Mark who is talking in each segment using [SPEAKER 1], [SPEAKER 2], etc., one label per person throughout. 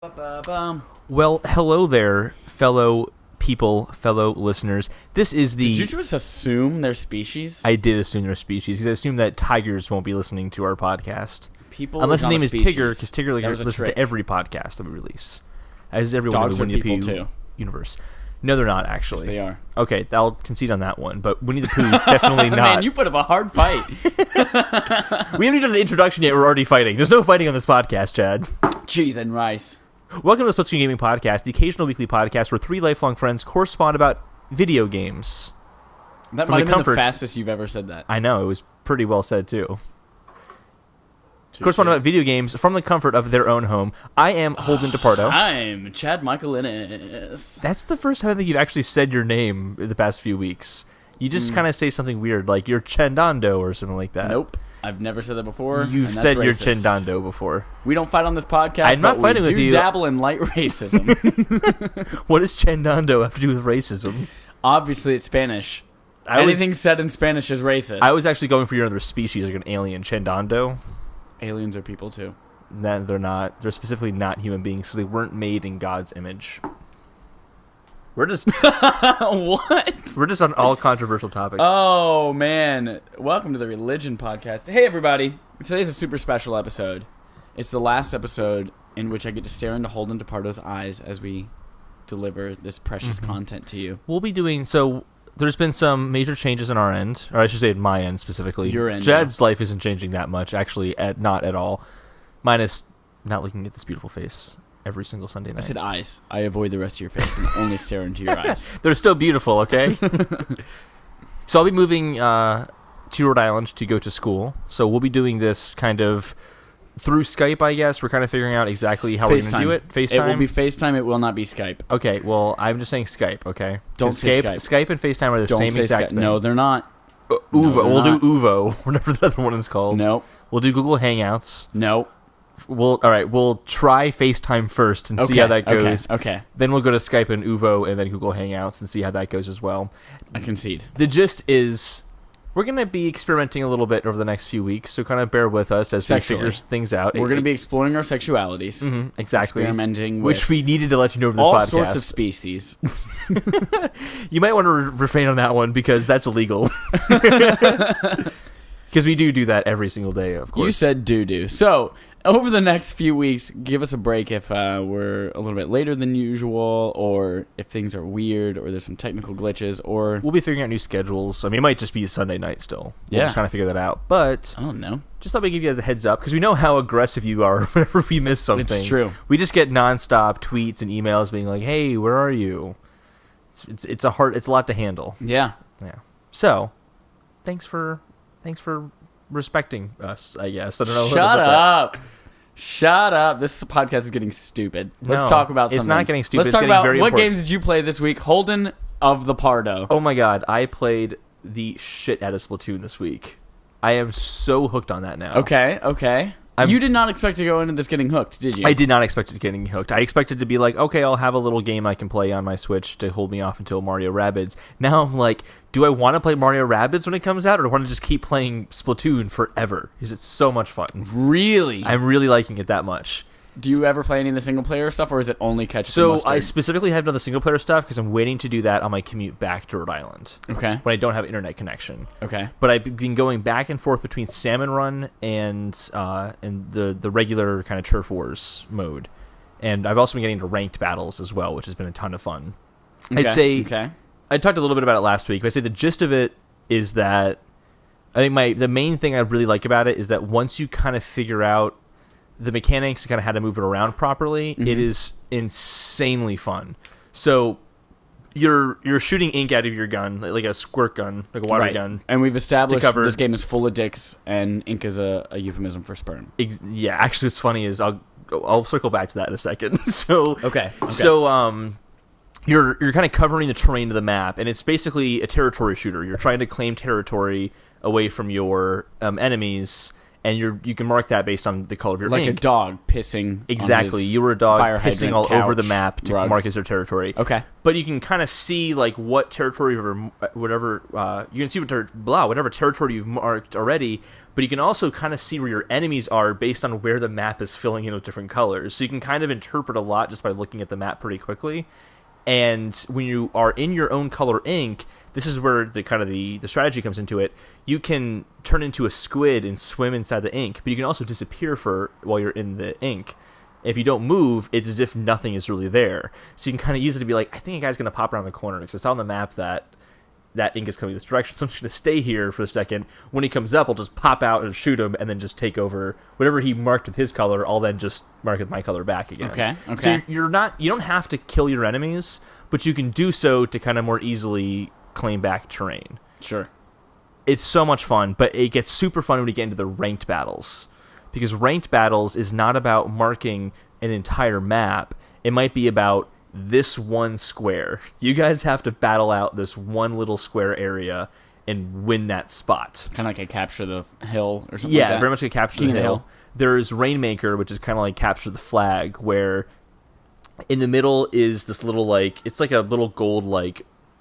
[SPEAKER 1] Ba-ba-bum.
[SPEAKER 2] Well, hello there, fellow people, fellow listeners. This is the...
[SPEAKER 1] Did you just assume their species?
[SPEAKER 2] I did assume their species. I assume that tigers won't be listening to our podcast.
[SPEAKER 1] People
[SPEAKER 2] Unless his
[SPEAKER 1] not
[SPEAKER 2] name
[SPEAKER 1] a
[SPEAKER 2] is
[SPEAKER 1] species.
[SPEAKER 2] Tigger, because Tigger
[SPEAKER 1] That was a
[SPEAKER 2] listens
[SPEAKER 1] trick.
[SPEAKER 2] to every podcast that we release. As is everyone
[SPEAKER 1] Dogs
[SPEAKER 2] in
[SPEAKER 1] are
[SPEAKER 2] the Winnie the
[SPEAKER 1] people
[SPEAKER 2] Pooh
[SPEAKER 1] too.
[SPEAKER 2] universe. No, they're not, actually.
[SPEAKER 1] Yes, they are.
[SPEAKER 2] Okay, I'll concede on that one, but Winnie the Pooh's definitely not.
[SPEAKER 1] Man, you put up a hard fight.
[SPEAKER 2] We haven't even done an introduction yet, we're already fighting. There's no fighting on this podcast, Chad.
[SPEAKER 1] Cheese and rice.
[SPEAKER 2] Welcome to the Splatoon Gaming Podcast, the occasional weekly podcast where three lifelong friends correspond about video games.
[SPEAKER 1] That
[SPEAKER 2] From
[SPEAKER 1] might
[SPEAKER 2] the
[SPEAKER 1] have been
[SPEAKER 2] comfort-
[SPEAKER 1] the fastest you've ever said that.
[SPEAKER 2] I know, it was pretty well said, too. Correspond about video games from the comfort of their own home. I am Holden DePardo.
[SPEAKER 1] I'm Chad Michael Innes.
[SPEAKER 2] That's the first time I think you've actually said your name in the past few weeks. You just kind of say something weird, like you're Chendando or something like that.
[SPEAKER 1] Nope. I've never said that before.
[SPEAKER 2] You've
[SPEAKER 1] and that's
[SPEAKER 2] said you're
[SPEAKER 1] racist.
[SPEAKER 2] Chendando before.
[SPEAKER 1] We don't fight on this podcast,
[SPEAKER 2] I'm not
[SPEAKER 1] but
[SPEAKER 2] fighting
[SPEAKER 1] we
[SPEAKER 2] with
[SPEAKER 1] do
[SPEAKER 2] you.
[SPEAKER 1] dabble in light racism.
[SPEAKER 2] What does Chendando have to do with racism?
[SPEAKER 1] Obviously, it's Spanish. Anything said in Spanish is racist.
[SPEAKER 2] I was actually going for your other species, like an alien Chendando.
[SPEAKER 1] Aliens are people, too.
[SPEAKER 2] That they're not. They're specifically not human beings, so they weren't made in God's image. We're just
[SPEAKER 1] What?
[SPEAKER 2] we're just on all controversial topics.
[SPEAKER 1] Oh, man. Welcome to the Religion Podcast. Hey, everybody. Today's a super special episode. It's the last episode in which I get to stare into Holden DePardo's eyes as we deliver this precious content to you.
[SPEAKER 2] We'll be doing so. There's been some major changes on our end, or I should say at my end specifically.
[SPEAKER 1] Your end,
[SPEAKER 2] Jed's life isn't changing that much, actually, not at all. Mine is not looking at this beautiful face every single Sunday night.
[SPEAKER 1] I said eyes. I avoid the rest of your face and only stare into your eyes.
[SPEAKER 2] They're still beautiful, okay? So I'll be moving to Rhode Island to go to school. So we'll be doing this kind of through Skype, I guess. We're kind of figuring out exactly how we're going to do it. FaceTime?
[SPEAKER 1] It will be FaceTime. It will not be Skype.
[SPEAKER 2] Okay, well, I'm just saying Skype, okay?
[SPEAKER 1] Don't
[SPEAKER 2] 'Cause
[SPEAKER 1] say
[SPEAKER 2] Skype.
[SPEAKER 1] Skype.
[SPEAKER 2] Skype and FaceTime are the
[SPEAKER 1] Don't
[SPEAKER 2] same
[SPEAKER 1] say
[SPEAKER 2] exact
[SPEAKER 1] Skype.
[SPEAKER 2] thing.
[SPEAKER 1] No, they're not.
[SPEAKER 2] Uvo.
[SPEAKER 1] No, they're
[SPEAKER 2] We'll
[SPEAKER 1] not.
[SPEAKER 2] do Uvo, whatever the other one is called.
[SPEAKER 1] No.
[SPEAKER 2] We'll do Google Hangouts.
[SPEAKER 1] No.
[SPEAKER 2] All right, we'll try FaceTime first and see how that goes.
[SPEAKER 1] Okay.
[SPEAKER 2] Then we'll go to Skype and Uvo and then Google Hangouts and see how that goes as well.
[SPEAKER 1] I concede.
[SPEAKER 2] The gist is we're going to be experimenting a little bit over the next few weeks, so kind of bear with us as
[SPEAKER 1] Sexually.
[SPEAKER 2] we figure things out.
[SPEAKER 1] We're going to be exploring our sexualities.
[SPEAKER 2] exactly
[SPEAKER 1] Experimenting with
[SPEAKER 2] which we needed to let you know over this
[SPEAKER 1] all
[SPEAKER 2] podcast.
[SPEAKER 1] sorts of species.
[SPEAKER 2] You might want to refrain on that one because that's illegal. Because we do that every single day, of course.
[SPEAKER 1] You said doo-doo. So, over the next few weeks, give us a break if we're a little bit later than usual, or if things are weird, or there's some technical glitches, or...
[SPEAKER 2] We'll be figuring out new schedules. I mean, it might just be Sunday night still. We'll
[SPEAKER 1] Yeah.
[SPEAKER 2] just kind of figure that out. But
[SPEAKER 1] I don't know.
[SPEAKER 2] just thought we'd give you the heads up because we know how aggressive you are whenever we miss something.
[SPEAKER 1] It's true.
[SPEAKER 2] We just get nonstop tweets and emails being like, "Hey, where are you?" It's a lot to handle.
[SPEAKER 1] Yeah.
[SPEAKER 2] Yeah. So, thanks for respecting us, I guess. I don't know.
[SPEAKER 1] Shut up. Shut up. This podcast is getting stupid. Let's
[SPEAKER 2] No,
[SPEAKER 1] talk about
[SPEAKER 2] it's
[SPEAKER 1] something.
[SPEAKER 2] not getting stupid,
[SPEAKER 1] Let's
[SPEAKER 2] it's
[SPEAKER 1] talk
[SPEAKER 2] getting
[SPEAKER 1] about
[SPEAKER 2] very
[SPEAKER 1] what
[SPEAKER 2] important.
[SPEAKER 1] games did you play this week? Holden of the Pardo.
[SPEAKER 2] Oh my god, I played the shit out of Splatoon this week. I am so hooked on that now.
[SPEAKER 1] Okay. You did not expect to go into this getting hooked, did you?
[SPEAKER 2] I did not expect it getting hooked. I expected to be like, okay, I'll have a little game I can play on my Switch to hold me off until Mario Rabbids. Now I'm like, do I want to play Mario Rabbids when it comes out, or do I want to just keep playing Splatoon forever? Because it's so much fun.
[SPEAKER 1] Really?
[SPEAKER 2] I'm really liking it that much.
[SPEAKER 1] Do you ever play any of the single-player stuff, or is it only ketchup and
[SPEAKER 2] So
[SPEAKER 1] mustard?
[SPEAKER 2] I specifically have done the single-player stuff because I'm waiting to do that on my commute back to Rhode Island
[SPEAKER 1] Okay.
[SPEAKER 2] when I don't have internet connection.
[SPEAKER 1] Okay.
[SPEAKER 2] But I've been going back and forth between Salmon Run and the regular kind of Turf Wars mode. And I've also been getting into ranked battles as well, which has been a ton of fun.
[SPEAKER 1] Okay.
[SPEAKER 2] I'd say
[SPEAKER 1] Okay.
[SPEAKER 2] I talked a little bit about it last week, but I'd say the gist of it is that I think the main thing I really like about it is that once you kind of figure out the mechanics and kind of how to move it around properly, it is insanely fun. So you're shooting ink out of your gun, like a squirt gun, like a water gun.
[SPEAKER 1] And we've established
[SPEAKER 2] cover-
[SPEAKER 1] this game is full of dicks, and ink is a euphemism for sperm.
[SPEAKER 2] Yeah, actually, what's funny is I'll circle back to that in a second. So
[SPEAKER 1] Okay.
[SPEAKER 2] So you're kind of covering the terrain of the map, and it's basically a territory shooter. You're trying to claim territory away from your enemies, and you can mark that based on the color of your
[SPEAKER 1] Like
[SPEAKER 2] ink.
[SPEAKER 1] a dog pissing.
[SPEAKER 2] Exactly.
[SPEAKER 1] On his
[SPEAKER 2] You were a dog
[SPEAKER 1] fire
[SPEAKER 2] pissing
[SPEAKER 1] hydrant
[SPEAKER 2] all over the
[SPEAKER 1] couch
[SPEAKER 2] map to
[SPEAKER 1] rug.
[SPEAKER 2] mark as their territory.
[SPEAKER 1] Okay.
[SPEAKER 2] But you can kind of see like what territory or whatever you can see whatever territory you've marked already but you can also kind of see where your enemies are based on where the map is filling in with different colors. So you can kind of interpret a lot just by looking at the map pretty quickly. And when you are in your own color ink, this is where the strategy comes into it. You can turn into a squid and swim inside the ink, but you can also disappear while you're in the ink. If you don't move, it's as if nothing is really there. So you can kind of use it to be like, I think a guy's going to pop around the corner because it's on the map that ink is coming this direction. So I'm just going to stay here for a second. When he comes up, I'll just pop out and shoot him and then just take over. Whatever he marked with his color, I'll then just mark with my color back again.
[SPEAKER 1] Okay.
[SPEAKER 2] So you don't have to kill your enemies, but you can do so to kind of more easily claim back terrain.
[SPEAKER 1] Sure.
[SPEAKER 2] It's so much fun, but it gets super fun when you get into the ranked battles. Because ranked battles is not about marking an entire map. It might be about this one square. You guys have to battle out this one little square area and win that spot.
[SPEAKER 1] Kind of like a capture the hill or something like that.
[SPEAKER 2] Yeah, very much like capture the hill. There's Rainmaker, which is kind of like capture the flag, where in the middle is this little it's like a little gold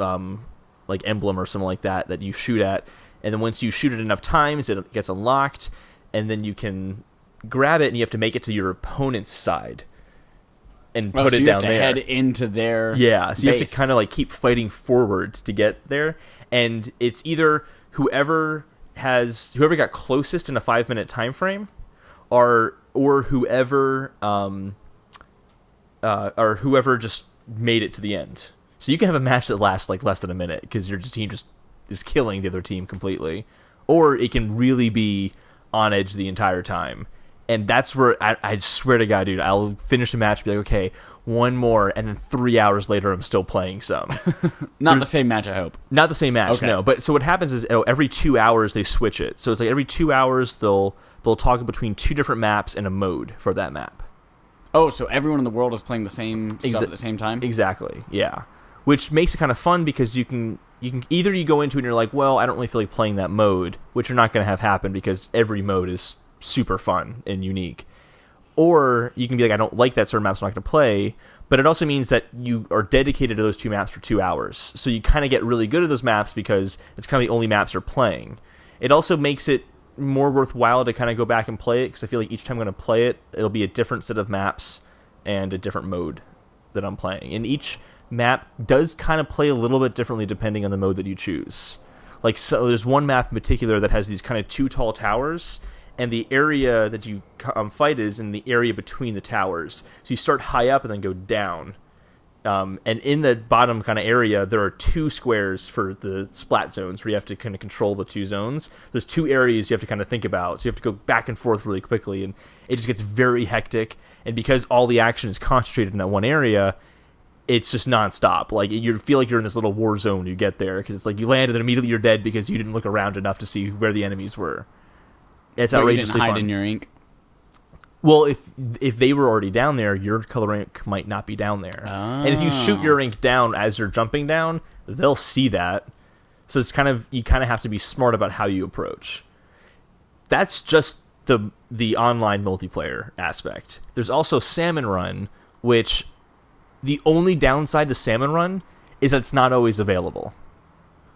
[SPEAKER 2] emblem or something like that you shoot at, and then once you shoot it enough times, it gets unlocked, and then you can grab it and you have to make it to your opponent's side and put it down there.
[SPEAKER 1] You have to head into their
[SPEAKER 2] so
[SPEAKER 1] base.
[SPEAKER 2] You have to kind of keep fighting forward to get there, and it's either whoever got closest in a 5-minute time frame, or whoever just made it to the end. So you can have a match that lasts less than a minute because your team just is killing the other team completely, or it can really be on edge the entire time. And that's where I swear to God, dude, I'll finish a match and be like, okay, one more, and then 3 hours later I'm still playing some.
[SPEAKER 1] Not the same match, I hope.
[SPEAKER 2] Not the same match,
[SPEAKER 1] okay.
[SPEAKER 2] No. But so what happens is every 2 hours they switch it. So it's like every 2 hours they'll toggle between 2 different maps and a mode for that map.
[SPEAKER 1] Oh, so everyone in the world is playing the same stuff at the same time?
[SPEAKER 2] Exactly, yeah. Which makes it kind of fun because you can either you go into it and you're like, well, I don't really feel like playing that mode, which you're not going to have happen because every mode is super fun and unique. Or you can be like, I don't like that certain map, so I'm not going to play. But it also means that you are dedicated to those 2 maps for 2 hours. So you kind of get really good at those maps because it's kind of the only maps you're playing. It also makes it more worthwhile to kind of go back and play it because I feel like each time I'm going to play it, it'll be a different set of maps and a different mode that I'm playing. And each map does kind of play a little bit differently depending on the mode that you choose. So there's one map in particular that has these kind of 2 tall towers, and the area that you fight is in the area between the towers. So you start high up and then go down. And in the bottom kind of area, there are 2 squares for the splat zones where you have to kind of control the 2 zones. There's 2 areas you have to kind of think about. So you have to go back and forth really quickly, and it just gets very hectic. And because all the action is concentrated in that one area, it's just nonstop. You feel like you're in this little war zone when you get there, because it's like you land and then immediately you're dead because you didn't look around enough to see where the enemies were. It's outrageously fun.
[SPEAKER 1] You didn't hide in your ink?
[SPEAKER 2] Well, if they were already down there, your color ink might not be down there.
[SPEAKER 1] Oh.
[SPEAKER 2] And if you shoot your ink down as you're jumping down, they'll see that. So it's you kind of have to be smart about how you approach. That's just the online multiplayer aspect. There's also Salmon Run, which the only downside to Salmon Run is that it's not always available.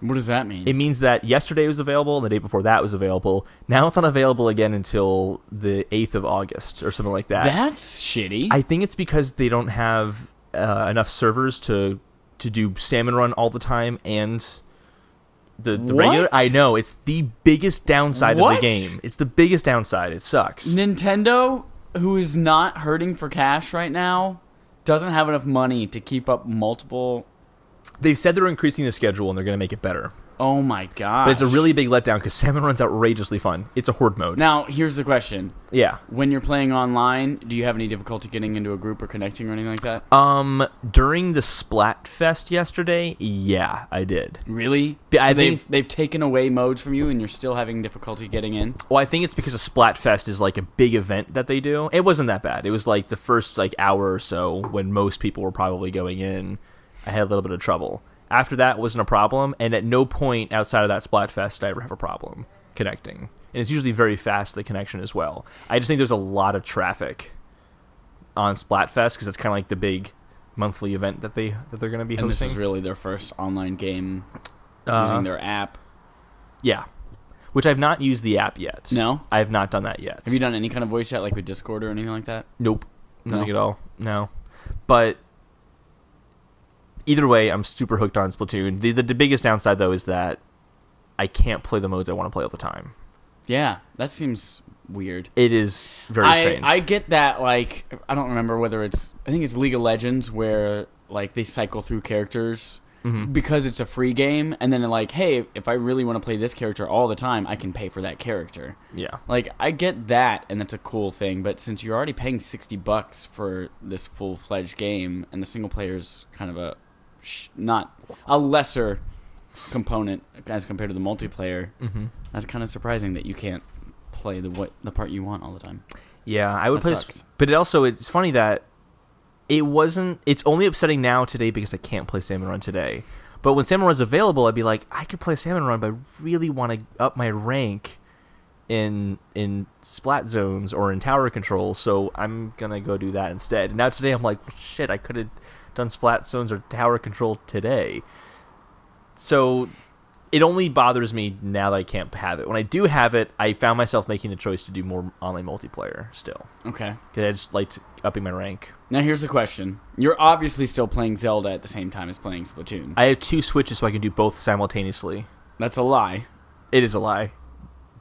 [SPEAKER 1] What does that mean?
[SPEAKER 2] It means that yesterday it was available and the day before that was available. Now it's not available again until the 8th of August or something like that.
[SPEAKER 1] That's shitty.
[SPEAKER 2] I think it's because they don't have enough servers to do Salmon Run all the time and the regular. I know, it's the biggest downside of the game. It's the biggest downside. It sucks.
[SPEAKER 1] Nintendo, who is not hurting for cash right now, doesn't have enough money to keep up multiple.
[SPEAKER 2] They've said they're increasing the schedule and they're going to make it better.
[SPEAKER 1] Oh my god!
[SPEAKER 2] But it's a really big letdown because Salmon Run's outrageously fun. It's a horde mode.
[SPEAKER 1] Now, here's the question.
[SPEAKER 2] Yeah.
[SPEAKER 1] When you're playing online, do you have any difficulty getting into a group or connecting or anything like that?
[SPEAKER 2] During the Splatfest yesterday, yeah, I did.
[SPEAKER 1] Really?
[SPEAKER 2] I
[SPEAKER 1] so
[SPEAKER 2] think
[SPEAKER 1] they've taken away modes from you and you're still having difficulty getting in?
[SPEAKER 2] Well, I think it's because a Splatfest is like a big event that they do. It wasn't that bad. It was like the first hour or so when most people were probably going in. I had a little bit of trouble. After that, wasn't a problem, and at no point outside of that Splatfest did I ever have a problem connecting. And it's usually very fast, the connection as well. I just think there's a lot of traffic on Splatfest because it's kind of like the big monthly event that they're going to be hosting.
[SPEAKER 1] And this is really their first online game using their app.
[SPEAKER 2] Yeah. which I've not used the app yet.
[SPEAKER 1] No?
[SPEAKER 2] I have not done that yet.
[SPEAKER 1] Have you done any kind of voice chat, like with Discord or anything like that?
[SPEAKER 2] Nope. Nothing at all. No. But either way, I'm super hooked on Splatoon. The biggest downside, though, is that I can't play the modes I want to play all the time.
[SPEAKER 1] Yeah, that seems weird.
[SPEAKER 2] It is very strange.
[SPEAKER 1] I get that, like, I don't remember whether it's... I think it's League of Legends where, like, they cycle through characters because it's a free game, and then they're like, hey, if I really want to play this character all the time, I can pay for that character.
[SPEAKER 2] Yeah.
[SPEAKER 1] Like, I get that, and that's a cool thing, but since you're already paying $60 for this full-fledged game, and the single player's kind of not a lesser component as compared to the multiplayer, that's kind of surprising that you can't play the part you want all the time.
[SPEAKER 2] Yeah, I would
[SPEAKER 1] That
[SPEAKER 2] play
[SPEAKER 1] sucks.
[SPEAKER 2] But it's funny that it's only upsetting now today because I can't play Salmon Run today. But when Salmon Run's available, I'd be like, I could play Salmon Run, but I really want to up my rank in Splat Zones or in Tower Control, so I'm going to go do that instead. And now today I'm like, well, shit, I could have done Splat Zones or Tower Control today. So it only bothers me now that I can't have it. When I do have it, I found myself making the choice to do more online multiplayer still.
[SPEAKER 1] Okay.
[SPEAKER 2] Because I just liked upping my rank.
[SPEAKER 1] Now here's the question. You're obviously still playing Zelda at the same time as playing Splatoon.
[SPEAKER 2] I have 2 Switches so I can do both simultaneously.
[SPEAKER 1] That's a lie.
[SPEAKER 2] It is a lie.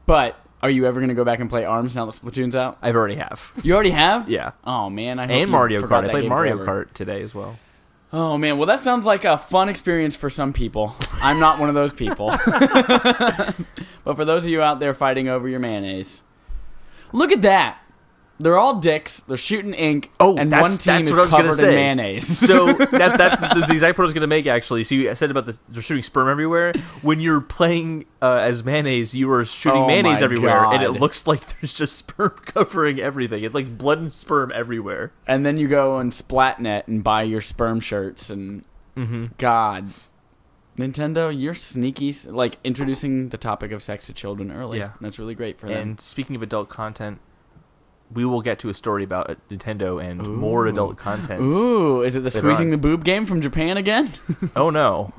[SPEAKER 1] But are you ever going to go back and play ARMS now that Splatoon's out?
[SPEAKER 2] I've already have.
[SPEAKER 1] You already have?
[SPEAKER 2] Yeah.
[SPEAKER 1] Oh, man. I hope
[SPEAKER 2] And
[SPEAKER 1] you
[SPEAKER 2] Mario
[SPEAKER 1] forgot
[SPEAKER 2] Kart. I
[SPEAKER 1] that
[SPEAKER 2] played
[SPEAKER 1] game
[SPEAKER 2] Mario
[SPEAKER 1] forever.
[SPEAKER 2] Kart today as well.
[SPEAKER 1] Oh, man. Well, that sounds like a fun experience for some people. I'm not one of those people. But for those of you out there fighting over your mayonnaise, look at that. They're all dicks. They're shooting ink. And one team is covered in mayonnaise.
[SPEAKER 2] So that's the exact point I was going to make, actually. So you said about they're shooting sperm everywhere. When you're playing as mayonnaise, you are shooting mayonnaise everywhere.
[SPEAKER 1] God.
[SPEAKER 2] And it looks like there's just sperm covering everything. It's like blood and sperm everywhere.
[SPEAKER 1] And then you go on Splatnet and buy your sperm shirts. And God, Nintendo, you're sneaky. Like, introducing the topic of sex to children early.
[SPEAKER 2] Yeah.
[SPEAKER 1] That's really great for them.
[SPEAKER 2] And speaking of adult content, we will get to a story about Nintendo and more adult content.
[SPEAKER 1] Ooh, is it the squeezing the boob game from Japan again?
[SPEAKER 2] Oh, no.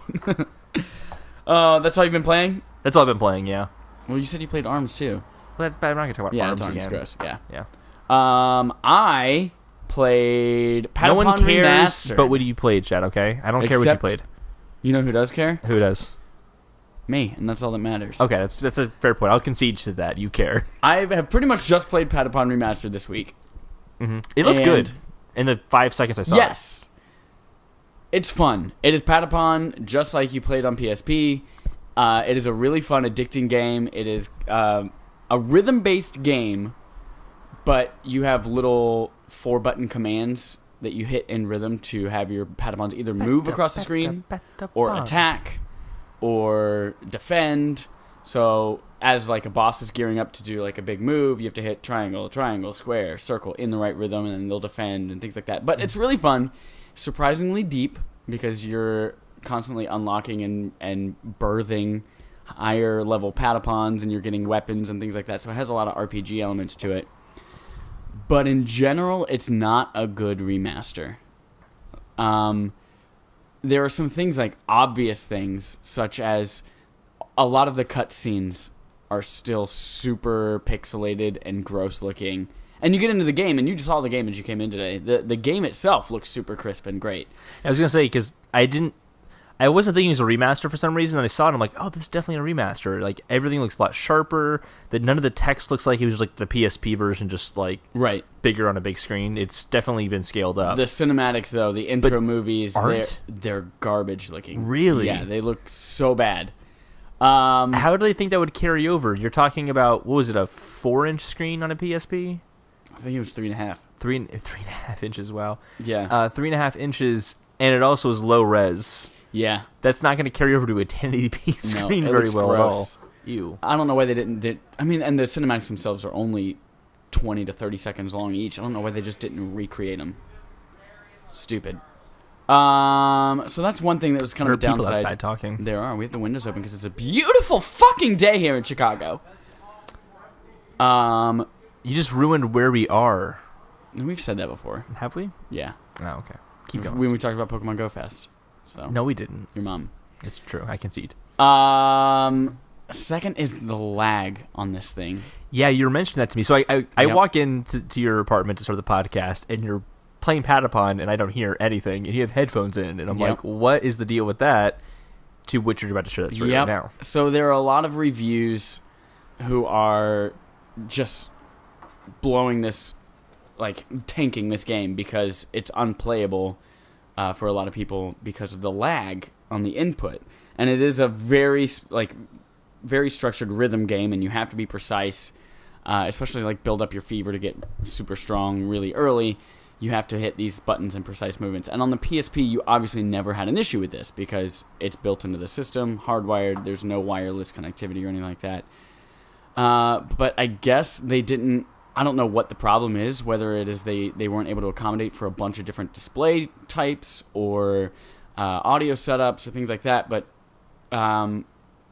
[SPEAKER 1] That's all you've been playing?
[SPEAKER 2] That's all I've been playing, yeah.
[SPEAKER 1] Well, you said you played ARMS too.
[SPEAKER 2] Well, I'm not going to talk about ARMS
[SPEAKER 1] ARMS
[SPEAKER 2] again.
[SPEAKER 1] gross. Yeah.
[SPEAKER 2] Yeah.
[SPEAKER 1] I played Patapon
[SPEAKER 2] No one cares
[SPEAKER 1] Remastered.
[SPEAKER 2] but what you played, Chad, okay? I don't care what you
[SPEAKER 1] Except-
[SPEAKER 2] played.
[SPEAKER 1] You know who does care?
[SPEAKER 2] Who does?
[SPEAKER 1] Me, and that's all that matters.
[SPEAKER 2] Okay, that's a fair point. I'll concede to that. You care.
[SPEAKER 1] I have pretty much just played Patapon Remastered this week.
[SPEAKER 2] It looked
[SPEAKER 1] And-
[SPEAKER 2] good in the 5 seconds I saw it.
[SPEAKER 1] Yes. It's fun. It is Patapon just like you played on PSP. It is a really fun, addicting game. It is a rhythm-based game, but you have little 4-button commands that you hit in rhythm to have your Patapons either move across the screen or attack or defend. So as like a boss is gearing up to do like a big move, you have to hit triangle, triangle, square, circle in the right rhythm, and then they'll defend and things like that. But it's really fun, surprisingly deep, because you're constantly unlocking and birthing higher level Patapons, and you're getting weapons and things like that. So it has a lot of RPG elements to it. But in general, it's not a good remaster. There are some things, like obvious things, such as a lot of the cutscenes are still super pixelated and gross looking. And you get into the game, and you just saw the game as you came in today. The game itself looks super crisp and great.
[SPEAKER 2] I was going to say, because I wasn't thinking it was a remaster for some reason, and I saw it, and I'm like, oh, this is definitely a remaster. Like, everything looks a lot sharper. That none of the text looks like it was like the PSP version, just like
[SPEAKER 1] Right.
[SPEAKER 2] bigger on a big screen. It's definitely been scaled up.
[SPEAKER 1] The cinematics, though, the intro movies,
[SPEAKER 2] aren't?
[SPEAKER 1] they're garbage looking.
[SPEAKER 2] Really?
[SPEAKER 1] Yeah, they look so bad.
[SPEAKER 2] How do they think that would carry over? You're talking about, what was it, a 4-inch screen on a PSP?
[SPEAKER 1] I think it was 3.5.
[SPEAKER 2] 3.5 inches, wow.
[SPEAKER 1] Yeah.
[SPEAKER 2] 3.5 inches, and it also is low res.
[SPEAKER 1] Yeah.
[SPEAKER 2] That's not going to carry over to a 1080p screen
[SPEAKER 1] it
[SPEAKER 2] very
[SPEAKER 1] looks
[SPEAKER 2] well
[SPEAKER 1] gross.
[SPEAKER 2] at all. Ew.
[SPEAKER 1] I don't know why they didn't. I mean, and the cinematics themselves are only 20 to 30 seconds long each. I don't know why they just didn't recreate them. Stupid. So that's one thing that was kind of a
[SPEAKER 2] There are people
[SPEAKER 1] downside.
[SPEAKER 2] outside talking.
[SPEAKER 1] There are. We have the windows open because it's a beautiful fucking day here in Chicago.
[SPEAKER 2] You just ruined where we are.
[SPEAKER 1] We've said that before.
[SPEAKER 2] Have we?
[SPEAKER 1] Yeah.
[SPEAKER 2] Oh, okay. Keep going.
[SPEAKER 1] When we talked about Pokemon Go Fest. So
[SPEAKER 2] No, we didn't.
[SPEAKER 1] your mom.
[SPEAKER 2] It's true. I concede.
[SPEAKER 1] Second is the lag on this thing.
[SPEAKER 2] Yeah, you were mentioning that to me. So I
[SPEAKER 1] Yep.
[SPEAKER 2] walk into your apartment to start the podcast, and you're playing Patapon, and I don't hear anything, and you have headphones in, and I'm
[SPEAKER 1] Yep.
[SPEAKER 2] like, what is the deal with that? To which you're about to share that story right now.
[SPEAKER 1] So there are a lot of reviews who are just blowing this, like tanking this game because it's unplayable for a lot of people because of the lag on the input. And it is a very structured rhythm game, and you have to be precise, especially like build up your fever to get super strong really early. You have to hit these buttons and precise movements. And on the PSP, you obviously never had an issue with this because it's built into the system, hardwired. There's no wireless connectivity or anything like that. But I guess they didn't... I don't know what the problem is, whether it is they weren't able to accommodate for a bunch of different display types or audio setups or things like that. But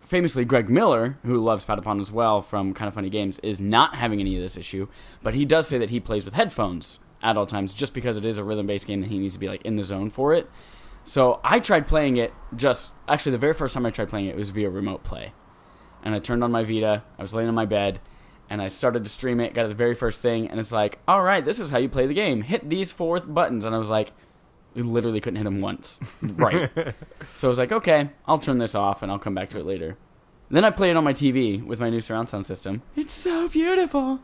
[SPEAKER 1] famously, Greg Miller, who loves Patapon as well from Kind of Funny Games, is not having any of this issue. But he does say that he plays with headphones at all times just because it is a rhythm-based game that he needs to be like in the zone for it. So I tried playing it actually the very first time I tried playing it was via remote play. And I turned on my Vita, I was laying on my bed, and I started to stream it, got to the very first thing, and it's like, all right, this is how you play the game. Hit these 4 buttons. And I was like, we literally couldn't hit them once. Right. So I was like, okay, I'll turn this off and I'll come back to it later. Then I played it on my TV with my new surround sound system. It's so beautiful.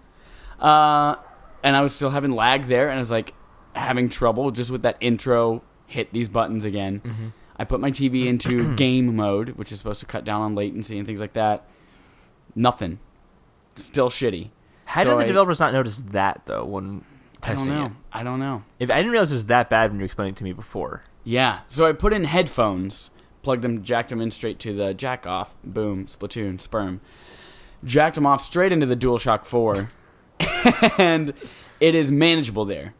[SPEAKER 1] And I was still having lag there, and I was like having trouble just with that intro, hit these buttons again. Mm-hmm. I put my TV into game mode, which is supposed to cut down on latency and things like that. Nothing. Still shitty.
[SPEAKER 2] How did the developers not notice that, though, when testing it?
[SPEAKER 1] I don't know.
[SPEAKER 2] I didn't realize it was that bad when you explained it to me before.
[SPEAKER 1] Yeah. So I put in headphones, jacked them in straight to the jack off. Boom, Splatoon, sperm. Jacked them off straight into the DualShock 4. And it is manageable there.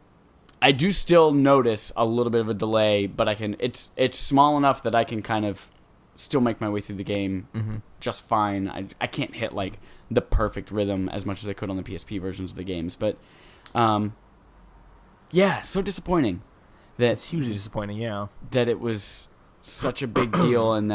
[SPEAKER 1] I do still notice a little bit of a delay, but it's small enough that I can kind of still make my way through the game just fine. I can't hit like the perfect rhythm as much as I could on the PSP versions of the games, but yeah, so disappointing.
[SPEAKER 2] It's hugely disappointing, yeah.
[SPEAKER 1] That it was such a big deal and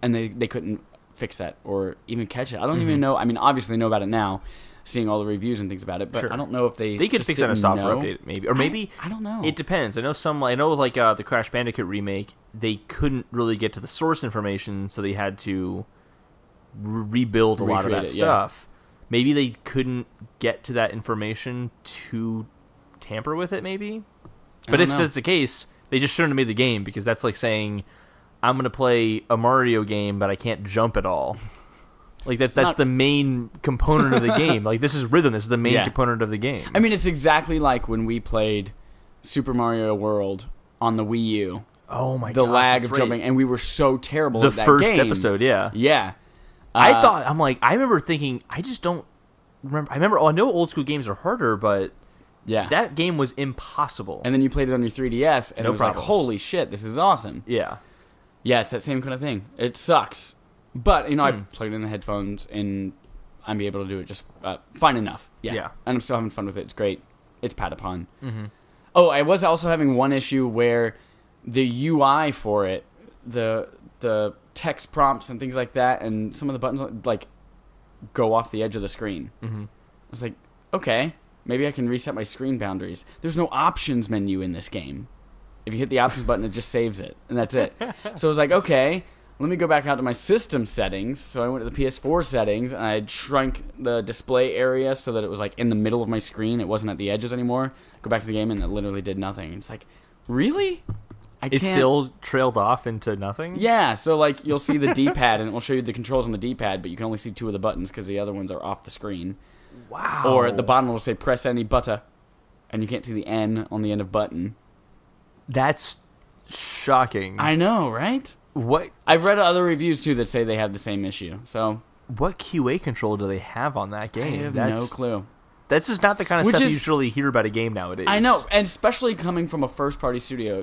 [SPEAKER 1] they couldn't fix that or even catch it. I don't even know. I mean, obviously know about it now, seeing all the reviews and things about it, but sure. I don't know if they
[SPEAKER 2] could fix that in a software update, maybe, or maybe
[SPEAKER 1] I don't know.
[SPEAKER 2] It depends. I know like the Crash Bandicoot remake, they couldn't really get to the source information, so they had to rebuild a lot of that stuff. Yeah. Maybe they couldn't get to that information to tamper with it. Maybe, but if that's the case, they just shouldn't have made the game, because that's like saying I'm going to play a Mario game, but I can't jump at all. Like that's the main component of the game. Like this is rhythm. This is the main component of the game.
[SPEAKER 1] I mean, it's exactly like when we played Super Mario World on the Wii U.
[SPEAKER 2] Oh my god!
[SPEAKER 1] The lag of jumping, and we were so terrible at that game.
[SPEAKER 2] The first episode, yeah.
[SPEAKER 1] Yeah.
[SPEAKER 2] I remember thinking, I just don't remember. I know old school games are harder, but
[SPEAKER 1] yeah,
[SPEAKER 2] that game was impossible.
[SPEAKER 1] And then you played it on your 3DS, and it was like, holy shit, this is awesome.
[SPEAKER 2] Yeah.
[SPEAKER 1] Yeah, it's that same kind of thing. It sucks. But, I plugged in the headphones, and I'm able to do it just fine enough. Yeah. And I'm still having fun with it. It's great. It's Patapon. Mm-hmm. Oh, I was also having one issue where the UI for it, the text prompts and things like that, and some of the buttons, like, go off the edge of the screen. Mm-hmm. I was like, okay, maybe I can reset my screen boundaries. There's no options menu in this game. If you hit the options button, it just saves it, and that's it. So I was like, okay, let me go back out to my system settings. So I went to the PS4 settings, and I shrunk the display area so that it was like in the middle of my screen. It wasn't at the edges anymore. Go back to the game, and it literally did nothing. It's like, really?
[SPEAKER 2] It still trailed off into nothing?
[SPEAKER 1] Yeah, so like you'll see the D-pad, and it will show you the controls on the D-pad, but you can only see 2 of the buttons because the other ones are off the screen.
[SPEAKER 2] Wow.
[SPEAKER 1] Or at the bottom will say, press any button, and you can't see the N on the end of button.
[SPEAKER 2] That's shocking.
[SPEAKER 1] I know, right?
[SPEAKER 2] What?
[SPEAKER 1] I've read other reviews too that say they have the same issue. So,
[SPEAKER 2] what QA control do they have on that game?
[SPEAKER 1] I have no clue.
[SPEAKER 2] That's just not the kind of stuff you usually hear about a game nowadays.
[SPEAKER 1] I know, and especially coming from a first-party studio.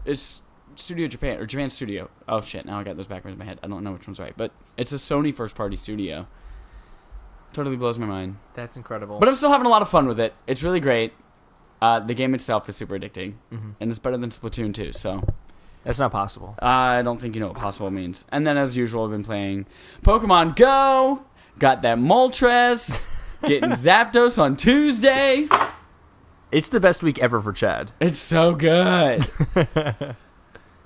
[SPEAKER 1] It's Studio Japan, or Japan Studio. Oh shit! Now I got those backwards in my head. I don't know which one's right, but it's a Sony first-party studio. Totally blows my mind.
[SPEAKER 2] That's incredible.
[SPEAKER 1] But I'm still having a lot of fun with it. It's really great. The game itself is super addicting, and it's better than Splatoon 2. So,
[SPEAKER 2] That's not possible.
[SPEAKER 1] I don't think you know what possible means. And then, as usual, I've been playing Pokemon Go. Got that Moltres. Getting Zapdos on Tuesday.
[SPEAKER 2] It's the best week ever for Chad.
[SPEAKER 1] It's so good.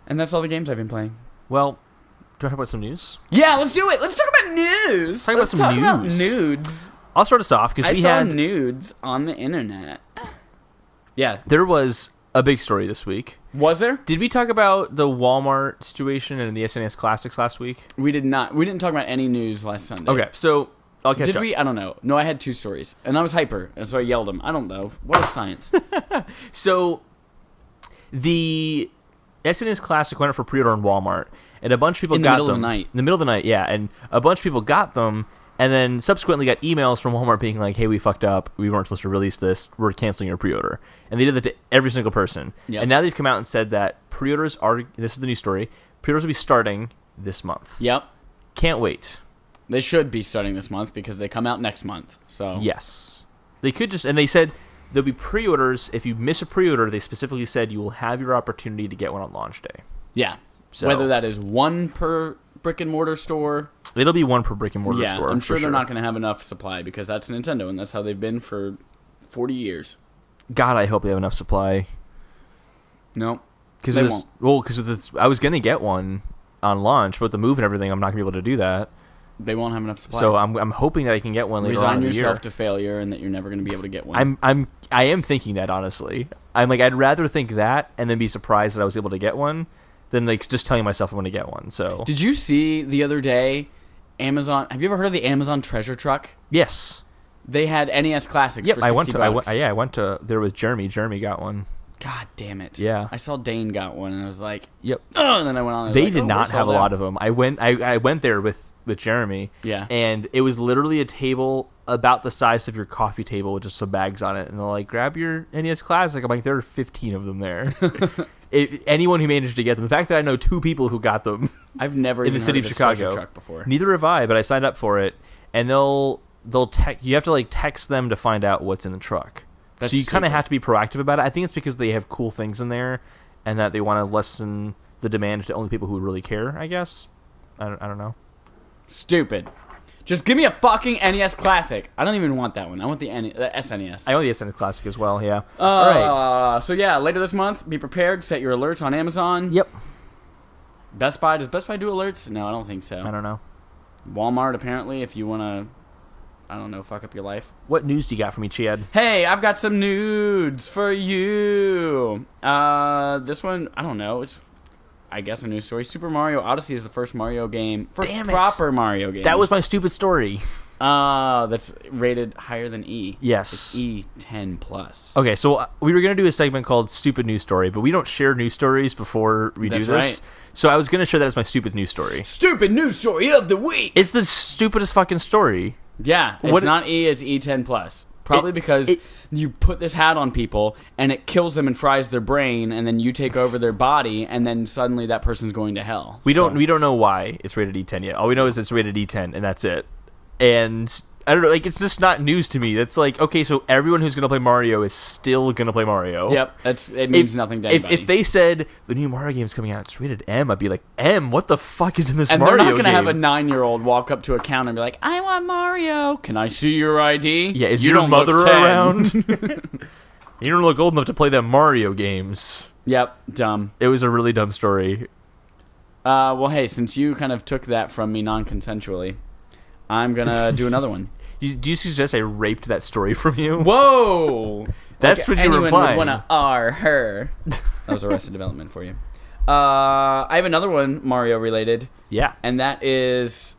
[SPEAKER 1] And that's all the games I've been playing.
[SPEAKER 2] Well, do you want to talk about some news?
[SPEAKER 1] Yeah, let's do it. Let's talk about news.
[SPEAKER 2] Let's talk about
[SPEAKER 1] nudes.
[SPEAKER 2] I'll start us off because
[SPEAKER 1] I saw nudes on the internet. Yeah.
[SPEAKER 2] There was a big story this week.
[SPEAKER 1] Was there?
[SPEAKER 2] Did we talk about the Walmart situation and the SNES Classics last week?
[SPEAKER 1] We did not. We didn't talk about any news last Sunday.
[SPEAKER 2] Okay, so I'll catch up.
[SPEAKER 1] Did we? I don't know. No, I had 2 stories. And I was hyper, and so I yelled them. I don't know. What is science?
[SPEAKER 2] So, the SNES Classic went up for pre-order on Walmart, and a bunch of people got them.
[SPEAKER 1] In the middle of the night.
[SPEAKER 2] In the middle of the night, yeah. And a bunch of people got them, and then subsequently got emails from Walmart being like, hey, we fucked up. We weren't supposed to release this. We're canceling your pre-order. And they did that to every single person.
[SPEAKER 1] Yep.
[SPEAKER 2] And now they've come out and said that pre-orders are, this is the new story, pre-orders will be starting this month.
[SPEAKER 1] Yep.
[SPEAKER 2] Can't wait.
[SPEAKER 1] They should be starting this month because they come out next month. So
[SPEAKER 2] Yes. They could just, and they said there'll be pre-orders. If you miss a pre-order, they specifically said you will have your opportunity to get one on launch day.
[SPEAKER 1] Yeah.
[SPEAKER 2] So,
[SPEAKER 1] whether that is one per brick and mortar store.
[SPEAKER 2] It'll be one per brick and mortar store.
[SPEAKER 1] Yeah, I'm sure they're not going to have enough supply because that's Nintendo and that's how they've been for 40 years.
[SPEAKER 2] God, I hope they have enough supply.
[SPEAKER 1] No,
[SPEAKER 2] because
[SPEAKER 1] they won't.
[SPEAKER 2] Well, because I was gonna get one on launch, but with the move and everything, I'm not gonna be able to do that.
[SPEAKER 1] They won't have enough supply.
[SPEAKER 2] So I'm hoping that I can get one later on in the year.
[SPEAKER 1] Resign yourself to failure and that you're never going to be able to get one.
[SPEAKER 2] I am thinking that, honestly. I'm like, I'd rather think that and then be surprised that I was able to get one than like just telling myself I'm going to get one. So
[SPEAKER 1] did you see the other day Amazon? Have you ever heard of the Amazon treasure truck?
[SPEAKER 2] Yes.
[SPEAKER 1] They had NES Classics for $60.
[SPEAKER 2] I went to there with Jeremy. Jeremy got one.
[SPEAKER 1] God damn it.
[SPEAKER 2] Yeah.
[SPEAKER 1] I saw Dane got one and I was like,
[SPEAKER 2] yep.
[SPEAKER 1] Oh, and then I went on.
[SPEAKER 2] They did not have a lot of them. I went there with Jeremy.
[SPEAKER 1] Yeah.
[SPEAKER 2] And it was literally a table about the size of your coffee table with just some bags on it. And they're like, grab your NES Classic. I'm like, there are 15 of them there. Anyone who managed to get them. The fact that I know 2 people who got them.
[SPEAKER 1] I've never
[SPEAKER 2] in the city of Chicago
[SPEAKER 1] truck before.
[SPEAKER 2] Neither have I, but I signed up for it. And you have to like text them to find out what's in the truck.
[SPEAKER 1] That's
[SPEAKER 2] so you kind of have to be proactive about it. I think it's because they have cool things in there and that they want to lessen the demand to only people who really care, I guess. I don't know.
[SPEAKER 1] Stupid. Just give me a fucking NES Classic. I don't even want that one. I want the SNES.
[SPEAKER 2] I want the SNES Classic as well, yeah. All right.
[SPEAKER 1] So yeah, later this month, be prepared. Set your alerts on Amazon.
[SPEAKER 2] Yep.
[SPEAKER 1] Best Buy. Does Best Buy do alerts? No, I don't think so.
[SPEAKER 2] I don't know.
[SPEAKER 1] Walmart, apparently, if you want to, I don't know, fuck up your life.
[SPEAKER 2] What news do you got for me, Chad?
[SPEAKER 1] Hey, I've got some nudes for you. This one, I don't know. It's, I guess, a news story. Super Mario Odyssey is the first Mario game. First proper Mario game.
[SPEAKER 2] That was my stupid story.
[SPEAKER 1] That's rated higher than E.
[SPEAKER 2] Yes.
[SPEAKER 1] It's E10 plus.
[SPEAKER 2] Okay, so we were going to do a segment called Stupid News Story, but we don't share news stories before we do this.
[SPEAKER 1] Right.
[SPEAKER 2] So I was going to share that as my stupid news story.
[SPEAKER 1] Stupid news story of the week!
[SPEAKER 2] It's the stupidest fucking story.
[SPEAKER 1] Yeah, it's not E, it's E10 plus. Probably because you put this hat on people and it kills them and fries their brain, and then you take over their body, and then suddenly that person's going to hell.
[SPEAKER 2] We don't know why it's rated E10 yet. All we know is it's rated E10, and that's it. And I don't know, like, it's just not news to me. That's like, okay, so everyone who's going to play Mario is still going to play Mario.
[SPEAKER 1] Yep, it means nothing to anybody.
[SPEAKER 2] If they said the new Mario game's coming out, it's rated M, I'd be like, M, what the fuck is in this Mario game?
[SPEAKER 1] And they're not going to have a 9-year-old walk up to a counter and be like, I want Mario. Can I see your ID?
[SPEAKER 2] Yeah, is your mother around? You don't look old enough to play them Mario games.
[SPEAKER 1] Yep, dumb.
[SPEAKER 2] It was a really dumb story.
[SPEAKER 1] Well, hey, since you kind of took that from me non-consensually, I'm going to do another one.
[SPEAKER 2] Do you suggest I raped that story from you?
[SPEAKER 1] Whoa!
[SPEAKER 2] That's what you were implying.
[SPEAKER 1] Anyone would want to R her. That was Arrested Development for you. I have another one Mario-related.
[SPEAKER 2] Yeah.
[SPEAKER 1] And that is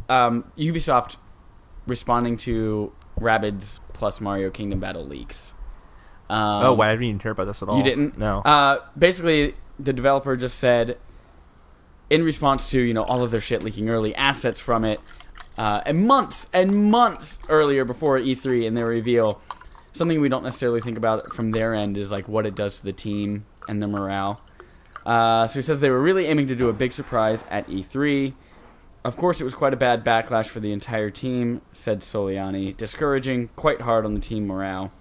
[SPEAKER 1] Ubisoft responding to Rabbids plus Mario Kingdom Battle leaks.
[SPEAKER 2] Why I didn't even hear about this at all.
[SPEAKER 1] You didn't?
[SPEAKER 2] No.
[SPEAKER 1] Basically, the developer just said, in response to all of their shit leaking early, assets from it, and months earlier before E3 and their reveal, something we don't necessarily think about from their end is like what it does to the team and their morale. So he says they were really aiming to do a big surprise at E3. Of course, it was quite a bad backlash for the entire team, said Soliani, discouraging quite hard on the team morale.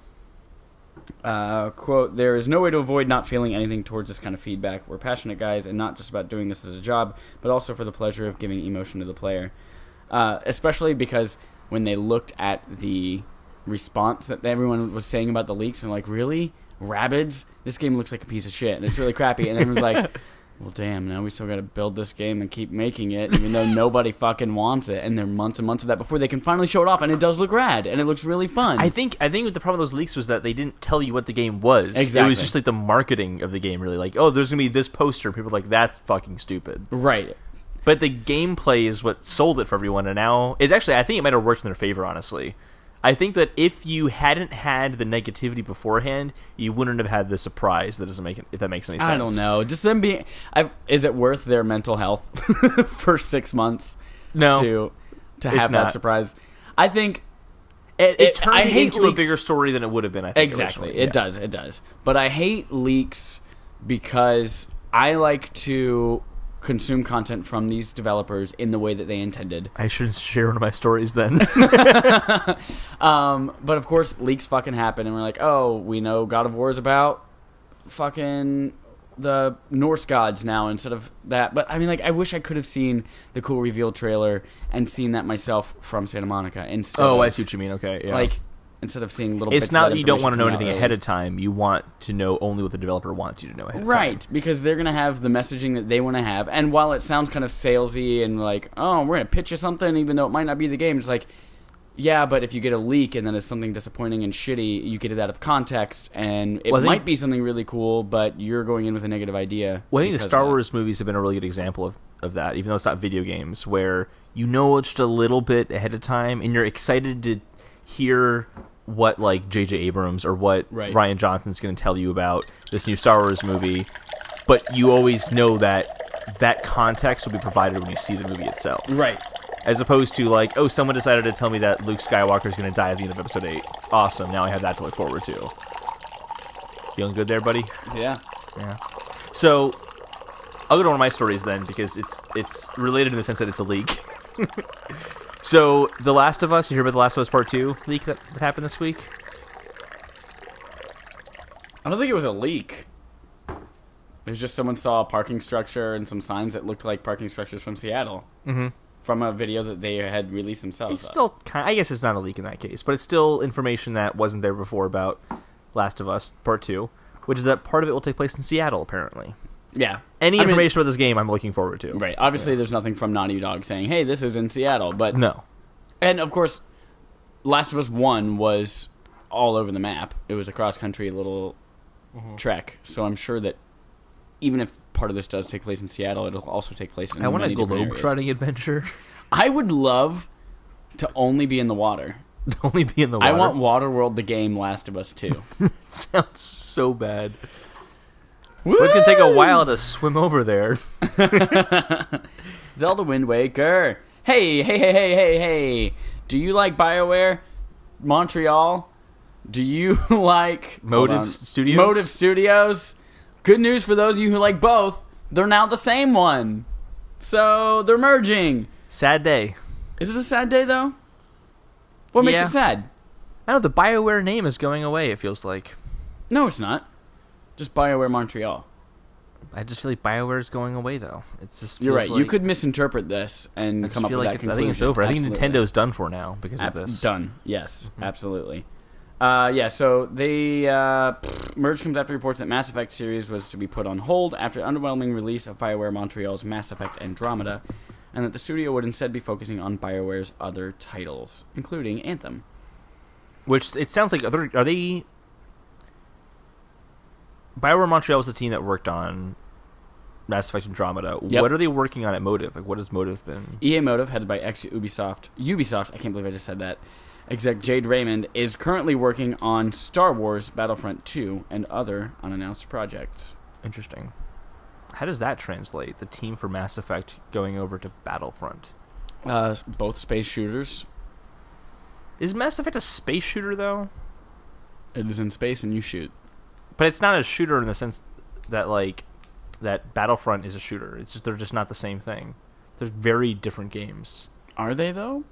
[SPEAKER 1] Quote, there is no way to avoid not feeling anything towards this kind of feedback. We're passionate guys, and not just about doing this as a job, but also for the pleasure of giving emotion to the player. Especially because when they looked at the response that everyone was saying about the leaks, and like, really? Rabbids? This game looks like a piece of shit, and it's really crappy. And everyone's like, well, damn, now we still got to build this game and keep making it, even though nobody fucking wants it. And there are months and months of that before they can finally show it off, and it does look rad, and it looks really fun.
[SPEAKER 2] I think with the problem with those leaks was that they didn't tell you what the game was.
[SPEAKER 1] Exactly.
[SPEAKER 2] It was just like the marketing of the game, really. Like, oh, there's going to be this poster. People are like, that's fucking stupid.
[SPEAKER 1] Right.
[SPEAKER 2] But the gameplay is what sold it for everyone, and now... It's actually, I think it might have worked in their favor, honestly. I think that if you hadn't had the negativity beforehand, you wouldn't have had the surprise. That doesn't make it, if that makes any sense.
[SPEAKER 1] I don't know. Just them being... is it worth their mental health for 6 months
[SPEAKER 2] No,
[SPEAKER 1] to have that surprise? I think...
[SPEAKER 2] It turned
[SPEAKER 1] I hate
[SPEAKER 2] into
[SPEAKER 1] leaks.
[SPEAKER 2] a bigger story than it would have been, I think,
[SPEAKER 1] Exactly.
[SPEAKER 2] originally.
[SPEAKER 1] It does. But I hate leaks because I like to consume content from these developers in the way that they intended.
[SPEAKER 2] I shouldn't share one of my stories then.
[SPEAKER 1] But of course, leaks fucking happen, and we're like, oh, we know God of War is about fucking the Norse gods now instead of that. But I mean, like, I wish I could have seen the cool reveal trailer and seen that myself from Santa Monica instead.
[SPEAKER 2] I see what you mean. Okay, yeah.
[SPEAKER 1] Like, instead of seeing little bits
[SPEAKER 2] it's not
[SPEAKER 1] of
[SPEAKER 2] that you don't want to know
[SPEAKER 1] information
[SPEAKER 2] anything
[SPEAKER 1] come out
[SPEAKER 2] ahead of time. You want to know only what the developer wants you to know ahead of time.
[SPEAKER 1] Right, because they're going to have the messaging that they want to have. And while it sounds kind of salesy and like, oh, we're going to pitch you something even though it might not be the game, it's like, yeah, but if you get a leak and then it's something disappointing and shitty, you get it out of context, and it might be something really cool, but you're going in with a negative idea.
[SPEAKER 2] Well, I think the Star Wars movies have been a really good example of that, even though it's not video games, where you know just a little bit ahead of time, and you're excited to hear what, like, J.J. Abrams or what Rian Johnson's going to tell you about this new Star Wars movie, but you always know that context will be provided when you see the movie itself.
[SPEAKER 1] Right.
[SPEAKER 2] As opposed to, like, oh, someone decided to tell me that Luke Skywalker is going to die at the end of Episode 8. Awesome, now I have that to look forward to. Feeling good there, buddy?
[SPEAKER 1] Yeah.
[SPEAKER 2] So, I'll go to one of my stories then, because it's related in the sense that it's a leak. So, The Last of Us, you hear about The Last of Us Part 2 leak that happened this week?
[SPEAKER 1] I don't think it was a leak. It was just someone saw a parking structure and some signs that looked like parking structures from Seattle.
[SPEAKER 2] Mm-hmm.
[SPEAKER 1] From a video that they had released themselves.
[SPEAKER 2] It's still I guess it's not a leak in that case, but it's still information that wasn't there before about Last of Us Part 2, which is that part of it will take place in Seattle, apparently.
[SPEAKER 1] Yeah.
[SPEAKER 2] Any information about this game I'm looking forward to.
[SPEAKER 1] Right. Obviously, there's nothing from Naughty Dog saying, hey, this is in Seattle, but...
[SPEAKER 2] No.
[SPEAKER 1] And, of course, Last of Us 1 was all over the map. It was a cross-country little trek, so I'm sure that even if part of this does take place in Seattle, it'll also take place in many different areas.
[SPEAKER 2] I want a globe-trotting adventure.
[SPEAKER 1] I would love to only be in the water.
[SPEAKER 2] Only be in the water?
[SPEAKER 1] I want Waterworld the game Last of Us 2.
[SPEAKER 2] Sounds so bad.
[SPEAKER 1] Woo!
[SPEAKER 2] But it's going to take a while to swim over there.
[SPEAKER 1] Zelda Wind Waker. Hey. Do you like BioWare Montreal? Do you like...
[SPEAKER 2] Motive Studios?
[SPEAKER 1] Motive Studios. Good news for those of you who like both. They're now the same one. So they're merging.
[SPEAKER 2] Sad day.
[SPEAKER 1] Is it a sad day, though? What makes it sad?
[SPEAKER 2] I don't know. The BioWare name is going away, it feels like.
[SPEAKER 1] No, it's not. Just BioWare Montreal.
[SPEAKER 2] I just feel like BioWare is going away, though. It's just
[SPEAKER 1] You're right. You could misinterpret this and come up with that conclusion.
[SPEAKER 2] I think it's over.
[SPEAKER 1] Absolutely.
[SPEAKER 2] I think Nintendo's done for now because of this.
[SPEAKER 1] Done. Yes, absolutely. So the merge comes after reports that Mass Effect series was to be put on hold after the underwhelming release of BioWare Montreal's Mass Effect Andromeda, and that the studio would instead be focusing on BioWare's other titles, including Anthem.
[SPEAKER 2] Which, it sounds like, are they... BioWare Montreal was the team that worked on Mass Effect Andromeda.
[SPEAKER 1] Yep.
[SPEAKER 2] What are they working on at Motive? Like, what has Motive been?
[SPEAKER 1] EA Motive, headed by ex-Ubisoft, I can't believe I just said that, exec Jade Raymond, is currently working on Star Wars Battlefront 2 and other unannounced projects.
[SPEAKER 2] Interesting. How does that translate? The team for Mass Effect going over to Battlefront?
[SPEAKER 1] Both space shooters.
[SPEAKER 2] Is Mass Effect a space shooter, though?
[SPEAKER 1] It is in space and you shoot.
[SPEAKER 2] But it's not a shooter in the sense that, like, that Battlefront is a shooter. It's just they're just not the same thing. They're very different games.
[SPEAKER 1] Are they, though?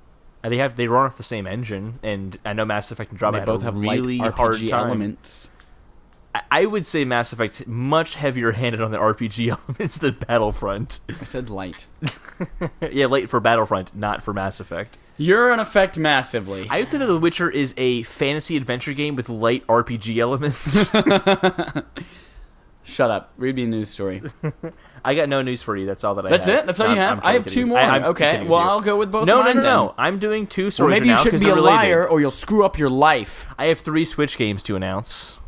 [SPEAKER 2] They run off the same engine, and I know Mass Effect and Andromeda
[SPEAKER 1] both have
[SPEAKER 2] really
[SPEAKER 1] light
[SPEAKER 2] hard
[SPEAKER 1] RPG
[SPEAKER 2] time.
[SPEAKER 1] elements.
[SPEAKER 2] I would say Mass Effect's much heavier handed on the RPG elements than Battlefront.
[SPEAKER 1] I said light.
[SPEAKER 2] Yeah, light for Battlefront, not for Mass Effect.
[SPEAKER 1] You're an effect massively.
[SPEAKER 2] I would say that The Witcher is a fantasy adventure game with light RPG elements.
[SPEAKER 1] Shut up. Read me a news story.
[SPEAKER 2] I got no news for you. That's all that I
[SPEAKER 1] That's
[SPEAKER 2] have.
[SPEAKER 1] it? That's all you have? I have two more. Okay, well, I'll go with both
[SPEAKER 2] No,
[SPEAKER 1] mine
[SPEAKER 2] no.
[SPEAKER 1] then.
[SPEAKER 2] I'm doing two stories
[SPEAKER 1] Well, maybe you
[SPEAKER 2] now
[SPEAKER 1] shouldn't
[SPEAKER 2] because
[SPEAKER 1] be a
[SPEAKER 2] they're related.
[SPEAKER 1] liar or you'll screw up your life.
[SPEAKER 2] I have 3 Switch games to announce.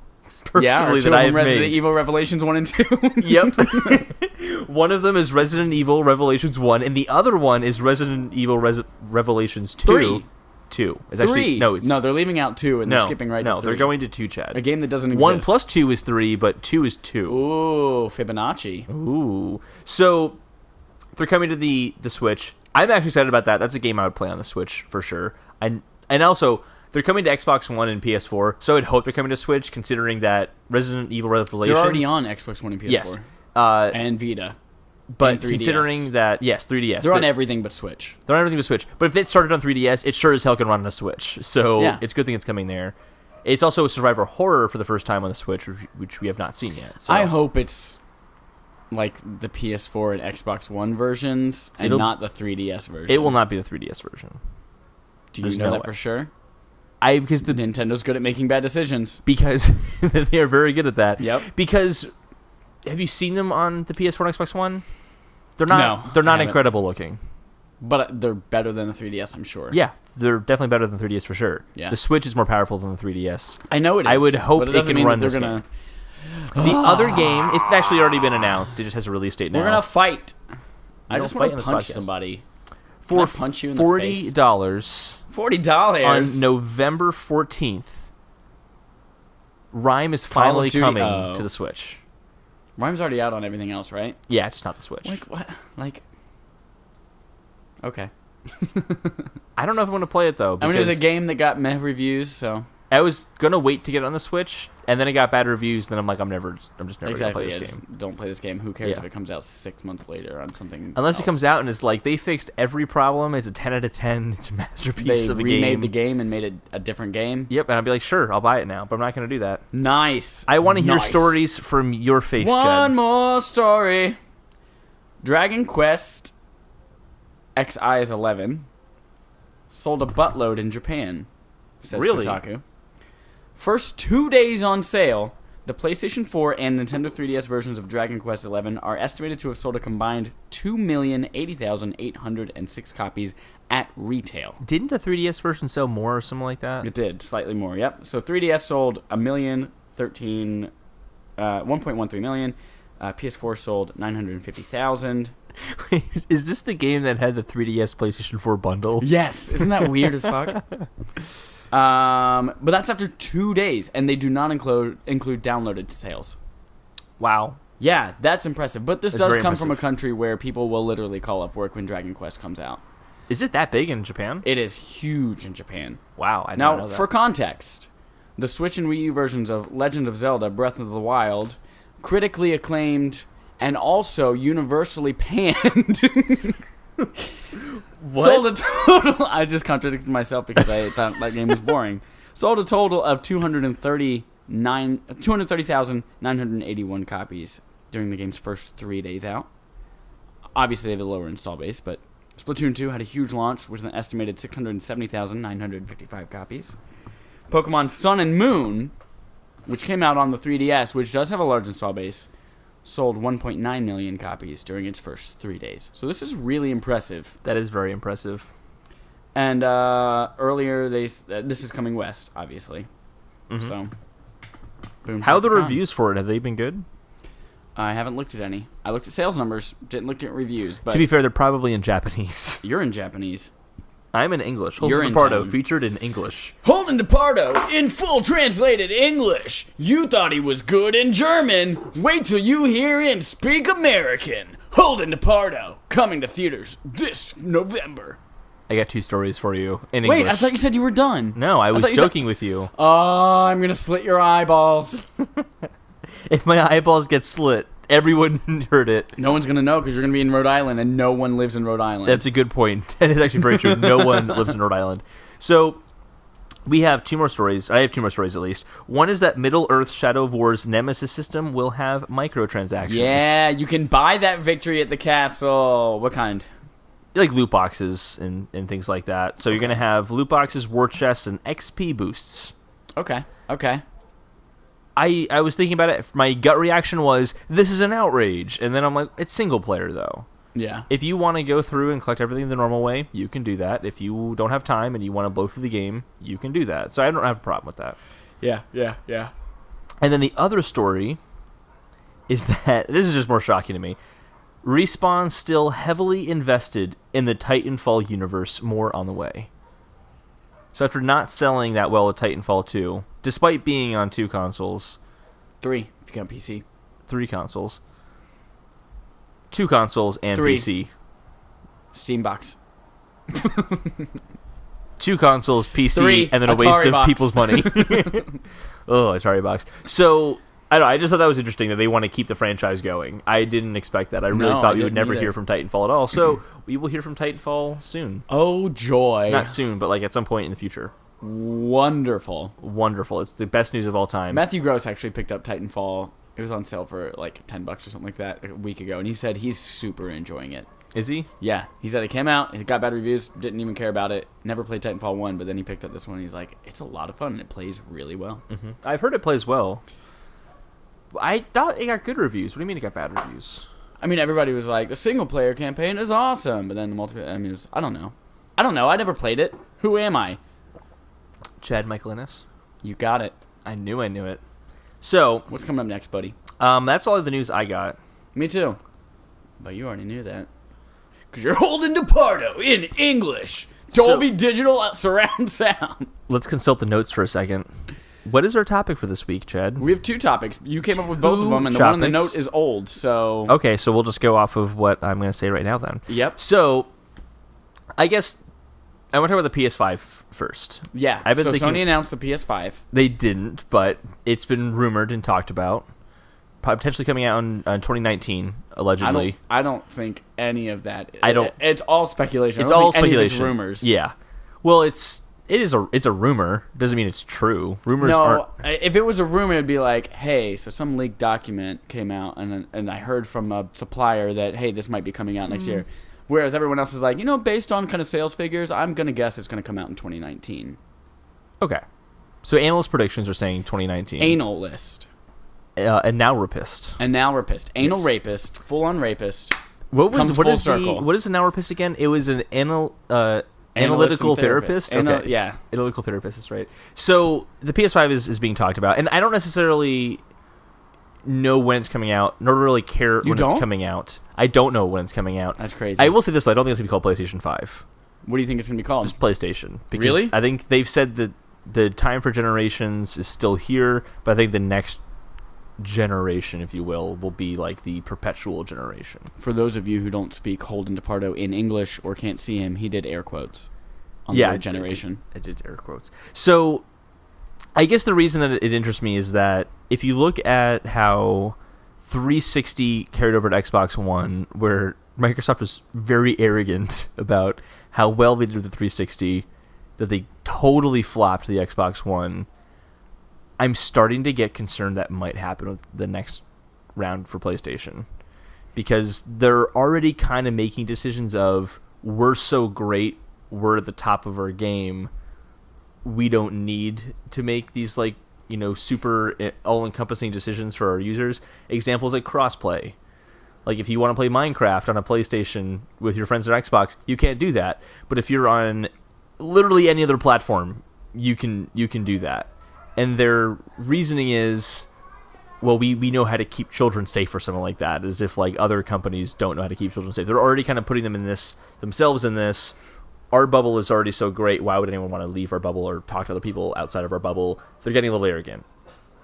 [SPEAKER 1] Yeah, or
[SPEAKER 2] Personally,
[SPEAKER 1] two
[SPEAKER 2] that I
[SPEAKER 1] of
[SPEAKER 2] have
[SPEAKER 1] them Resident
[SPEAKER 2] made.
[SPEAKER 1] Evil Revelations 1 and 2.
[SPEAKER 2] Yep. One of them is Resident Evil Revelations 1, and the other one is Resident Evil Revelations 2.
[SPEAKER 1] 3.
[SPEAKER 2] 2. It's
[SPEAKER 1] 3.
[SPEAKER 2] actually
[SPEAKER 1] No, they're leaving out 2 and they're skipping right to 3.
[SPEAKER 2] No, they're going to 2, Chad.
[SPEAKER 1] A game that doesn't exist.
[SPEAKER 2] 1 plus 2 is 3, but 2 is 2.
[SPEAKER 1] Ooh, Fibonacci.
[SPEAKER 2] Ooh. So, they're coming to the Switch. I'm actually excited about that. That's a game I would play on the Switch for sure. And also, they're coming to Xbox One and PS4, so I'd hope they're coming to Switch, considering that Resident Evil Revelations...
[SPEAKER 1] They're already on Xbox One and PS4.
[SPEAKER 2] Yes.
[SPEAKER 1] And Vita.
[SPEAKER 2] But
[SPEAKER 1] and 3DS.
[SPEAKER 2] considering that... Yes, 3DS.
[SPEAKER 1] They're on everything but Switch.
[SPEAKER 2] They're on everything but Switch. But if it started on 3DS, it sure as hell can run on a Switch. So
[SPEAKER 1] Yeah.
[SPEAKER 2] it's a good thing it's coming there. It's also a survivor horror for the first time on the Switch, which we have not seen yet. So.
[SPEAKER 1] I hope it's like the PS4 and Xbox One versions and not the 3DS version.
[SPEAKER 2] It will not be the 3DS version.
[SPEAKER 1] Do you know that for sure?
[SPEAKER 2] Because
[SPEAKER 1] Nintendo's good at making bad decisions.
[SPEAKER 2] Because they are very good at that.
[SPEAKER 1] Yep.
[SPEAKER 2] Because have you seen them on the PS4 and Xbox One? They're not.
[SPEAKER 1] No,
[SPEAKER 2] they're
[SPEAKER 1] I
[SPEAKER 2] not
[SPEAKER 1] haven't.
[SPEAKER 2] incredible looking.
[SPEAKER 1] But they're better than the 3DS, I'm sure.
[SPEAKER 2] Yeah, they're definitely better than 3DS for sure.
[SPEAKER 1] Yeah.
[SPEAKER 2] The Switch is more powerful than the 3DS.
[SPEAKER 1] I know it is.
[SPEAKER 2] I would hope
[SPEAKER 1] but it
[SPEAKER 2] they
[SPEAKER 1] doesn't
[SPEAKER 2] can
[SPEAKER 1] mean
[SPEAKER 2] run
[SPEAKER 1] that
[SPEAKER 2] this
[SPEAKER 1] they're gonna.
[SPEAKER 2] The other game, it's actually already been announced. It just has a release date now.
[SPEAKER 1] We're gonna fight. I
[SPEAKER 2] don't
[SPEAKER 1] just want
[SPEAKER 2] fight
[SPEAKER 1] to
[SPEAKER 2] in this
[SPEAKER 1] punch
[SPEAKER 2] podcast.
[SPEAKER 1] somebody.
[SPEAKER 2] For
[SPEAKER 1] Can I punch you in the face?
[SPEAKER 2] $40
[SPEAKER 1] $40
[SPEAKER 2] on November 14th. Rhyme is
[SPEAKER 1] Call of
[SPEAKER 2] finally
[SPEAKER 1] Duty-
[SPEAKER 2] coming
[SPEAKER 1] oh.
[SPEAKER 2] to the Switch.
[SPEAKER 1] Rhyme's already out on everything else, right?
[SPEAKER 2] Yeah, just not the Switch.
[SPEAKER 1] Like what? Like. Okay.
[SPEAKER 2] I don't know if I want to play it though.
[SPEAKER 1] I mean, it was a
[SPEAKER 2] because
[SPEAKER 1] game that got meh reviews, so
[SPEAKER 2] I was gonna wait to get it on the Switch, and then it got bad reviews. And then I'm like, I'm just never
[SPEAKER 1] exactly.
[SPEAKER 2] gonna play
[SPEAKER 1] Yeah,
[SPEAKER 2] this game.
[SPEAKER 1] don't play this game. Who cares
[SPEAKER 2] Yeah.
[SPEAKER 1] if it comes out 6 months later on something?
[SPEAKER 2] Unless
[SPEAKER 1] else?
[SPEAKER 2] it comes out and it's like they fixed every problem. It's a 10 out of 10. It's a masterpiece
[SPEAKER 1] They
[SPEAKER 2] of a
[SPEAKER 1] remade
[SPEAKER 2] game.
[SPEAKER 1] the game and made it a different game.
[SPEAKER 2] Yep, and I'd be like, sure, I'll buy it now, but I'm not gonna do that.
[SPEAKER 1] Nice.
[SPEAKER 2] I want to hear
[SPEAKER 1] Nice.
[SPEAKER 2] stories from your face,
[SPEAKER 1] One
[SPEAKER 2] Jed.
[SPEAKER 1] more story. Dragon Quest XI is 11 sold a buttload in Japan, says
[SPEAKER 2] Really?
[SPEAKER 1] Kotaku. First 2 days on sale, the PlayStation 4 and Nintendo 3DS versions of Dragon Quest XI are estimated to have sold a combined 2,080,806 copies at retail.
[SPEAKER 2] Didn't the 3DS version sell more or something like that?
[SPEAKER 1] It did, slightly more, yep. So 3DS sold 1.13 million. PS4 sold 950,000.
[SPEAKER 2] Is this the game that had the 3DS PlayStation 4 bundle?
[SPEAKER 1] Yes, isn't that weird as fuck? But that's after 2 days, and they do not include downloaded sales.
[SPEAKER 2] Wow.
[SPEAKER 1] Yeah, that's impressive. But this
[SPEAKER 2] That's
[SPEAKER 1] does
[SPEAKER 2] very
[SPEAKER 1] come from a
[SPEAKER 2] impressive.
[SPEAKER 1] country where people will literally call off work when Dragon Quest comes out.
[SPEAKER 2] Is it that big in Japan?
[SPEAKER 1] It is huge in Japan.
[SPEAKER 2] Wow, I didn't
[SPEAKER 1] Now,
[SPEAKER 2] know that.
[SPEAKER 1] for context, the Switch and Wii U versions of Legend of Zelda: Breath of the Wild, critically acclaimed and also universally panned.
[SPEAKER 2] What?
[SPEAKER 1] Sold a total. I just contradicted myself because I thought that game was boring. Sold a total of 230,981 copies during the game's first 3 days out. Obviously, they have a lower install base, but Splatoon 2 had a huge launch with an estimated 670,955 copies. Pokemon Sun and Moon, which came out on the 3DS, which does have a large install base, sold 1.9 million copies during its first 3 days. So this is really impressive.
[SPEAKER 2] That is very impressive.
[SPEAKER 1] And earlier, this is coming west, obviously.
[SPEAKER 2] Mhm.
[SPEAKER 1] So, boom.
[SPEAKER 2] How are the
[SPEAKER 1] shakatron.
[SPEAKER 2] reviews for it? Have they been good?
[SPEAKER 1] I haven't looked at any. I looked at sales numbers, didn't look at reviews. But
[SPEAKER 2] To be fair, they're probably in Japanese.
[SPEAKER 1] you're in Japanese.
[SPEAKER 2] I'm in English.
[SPEAKER 1] You're
[SPEAKER 2] Holden
[SPEAKER 1] in
[SPEAKER 2] Pardo
[SPEAKER 1] town.
[SPEAKER 2] featured in English.
[SPEAKER 1] Holden DePardo, in full translated English. You thought he was good in German. Wait till you hear him speak American. Holden DePardo, coming to theaters this November.
[SPEAKER 2] I got 2 stories for you in
[SPEAKER 1] Wait,
[SPEAKER 2] English.
[SPEAKER 1] I thought you said you were done.
[SPEAKER 2] No, I was
[SPEAKER 1] thought you said-
[SPEAKER 2] joking with you.
[SPEAKER 1] Oh, I'm gonna slit your eyeballs.
[SPEAKER 2] If my eyeballs get slit, everyone heard it.
[SPEAKER 1] No one's gonna know because you're gonna be in Rhode Island, and no one lives in Rhode Island.
[SPEAKER 2] That's a good point. That is actually very true. No one lives in Rhode Island. So, we have 2 more stories. I have 2 more stories at least. One is that Middle-earth Shadow of War's Nemesis system will have microtransactions.
[SPEAKER 1] Yeah, you can buy that victory at the castle. What kind?
[SPEAKER 2] Like loot boxes and things like that. So you're going to have loot boxes, war chests, and XP boosts.
[SPEAKER 1] Okay.
[SPEAKER 2] I was thinking about it. My gut reaction was, this is an outrage. And then I'm like, it's single player, though.
[SPEAKER 1] Yeah.
[SPEAKER 2] If you want to go through and collect everything the normal way, you can do that. If you don't have time and you want to blow through the game, you can do that. So I don't have a problem with that.
[SPEAKER 1] Yeah.
[SPEAKER 2] And then the other story is that, this is just more shocking to me, Respawn still heavily invested in the Titanfall universe, more on the way. So after not selling that well with Titanfall 2, despite being on 2 consoles...
[SPEAKER 1] 3, if you count PC.
[SPEAKER 2] 3 consoles. 2 consoles and
[SPEAKER 1] 3.
[SPEAKER 2] PC.
[SPEAKER 1] Steam box.
[SPEAKER 2] 2 consoles, PC,
[SPEAKER 1] 3,
[SPEAKER 2] and then a
[SPEAKER 1] Atari
[SPEAKER 2] waste of
[SPEAKER 1] box.
[SPEAKER 2] people's money. Oh, Atari box. So, I don't know, I just thought that was interesting that they want to keep the franchise going. I didn't expect that. I really thought we would never hear from Titanfall at all. So, we will hear from Titanfall soon.
[SPEAKER 1] Oh, joy.
[SPEAKER 2] Not soon, but like at some point in the future.
[SPEAKER 1] Wonderful.
[SPEAKER 2] It's the best news of all time.
[SPEAKER 1] Matthew Gross actually picked up Titanfall. It was on sale for like $10 or something like that a week ago, and he said he's super enjoying it.
[SPEAKER 2] Is he?
[SPEAKER 1] Yeah. He said it came out, it got bad reviews, didn't even care about it, never played Titanfall 1, but then he picked up this one, and he's like, it's a lot of fun, and it plays really well.
[SPEAKER 2] Mm-hmm. I've heard it plays well. I thought it got good reviews. What do you mean it got bad reviews?
[SPEAKER 1] I mean, everybody was like, the single-player campaign is awesome, but then the multiplayer, I mean, I don't know. I never played it. Who am I?
[SPEAKER 2] Chad Michaelinas.
[SPEAKER 1] You got it.
[SPEAKER 2] I knew it. So,
[SPEAKER 1] What's coming up next, buddy?
[SPEAKER 2] that's all of the news I got.
[SPEAKER 1] Me too. But you already knew that. Because you're Holden DePardo in English. Dolby Digital surround sound.
[SPEAKER 2] Let's consult the notes for a second. What is our topic for this week, Chad?
[SPEAKER 1] We have 2 topics. You came up with both of them, and the one on the note is old, so...
[SPEAKER 2] Okay, so we'll just go off of what I'm going to say right now then.
[SPEAKER 1] Yep.
[SPEAKER 2] So, I guess I want to talk about the PS5 first.
[SPEAKER 1] Yeah, so Sony announced the PS5.
[SPEAKER 2] They didn't, but it's been rumored and talked about. Potentially coming out in 2019, allegedly.
[SPEAKER 1] I don't think any of that... It's all speculation.
[SPEAKER 2] It's all speculation.
[SPEAKER 1] It's rumors.
[SPEAKER 2] Yeah. Well, it's a rumor. Doesn't mean it's true. Rumors aren't...
[SPEAKER 1] if it was a rumor, it'd be like, hey, so some leaked document came out, and I heard from a supplier that, hey, this might be coming out next year. Whereas everyone else is like, based on kind of sales figures, I'm going to guess it's going to come out in 2019.
[SPEAKER 2] Okay. So analyst predictions are saying 2019.
[SPEAKER 1] Anal list.
[SPEAKER 2] And now rapist.
[SPEAKER 1] Anal rapist. Full-on rapist.
[SPEAKER 2] What is an now rapist again? It was an analytical therapist? Okay.
[SPEAKER 1] Yeah.
[SPEAKER 2] Analytical therapist, that's right. So the PS5 is being talked about, and I don't necessarily know when it's coming out, nor really care when it's coming out. I don't know when it's coming out.
[SPEAKER 1] That's crazy.
[SPEAKER 2] I will say this, though, I don't think it's going to be called PlayStation 5.
[SPEAKER 1] What do you think it's going to be called?
[SPEAKER 2] Just PlayStation. Because
[SPEAKER 1] really?
[SPEAKER 2] I think they've said that the time for generations is still here, but I think the next generation, if you will be like the perpetual generation.
[SPEAKER 1] For those of you who don't speak Holden DePardo in English or can't see him, he did air quotes on the word generation.
[SPEAKER 2] I did air quotes. So I guess the reason that it interests me is that if you look at how 360 carried over to Xbox One, where Microsoft was very arrogant about how well they did with the 360, that they totally flopped the Xbox One, I'm starting to get concerned that might happen with the next round for PlayStation. Because they're already kind of making decisions of, we're so great, we're at the top of our game, we don't need to make these super all-encompassing decisions for our users. Examples like crossplay. Like if you want to play Minecraft on a PlayStation with your friends on Xbox, you can't do that. But if you're on literally any other platform, you can do that. And their reasoning is, well, we know how to keep children safe or something like that, as if other companies don't know how to keep children safe. They're already kind of putting themselves in this. Our bubble is already so great. Why would anyone want to leave our bubble or talk to other people outside of our bubble? They're getting a little arrogant,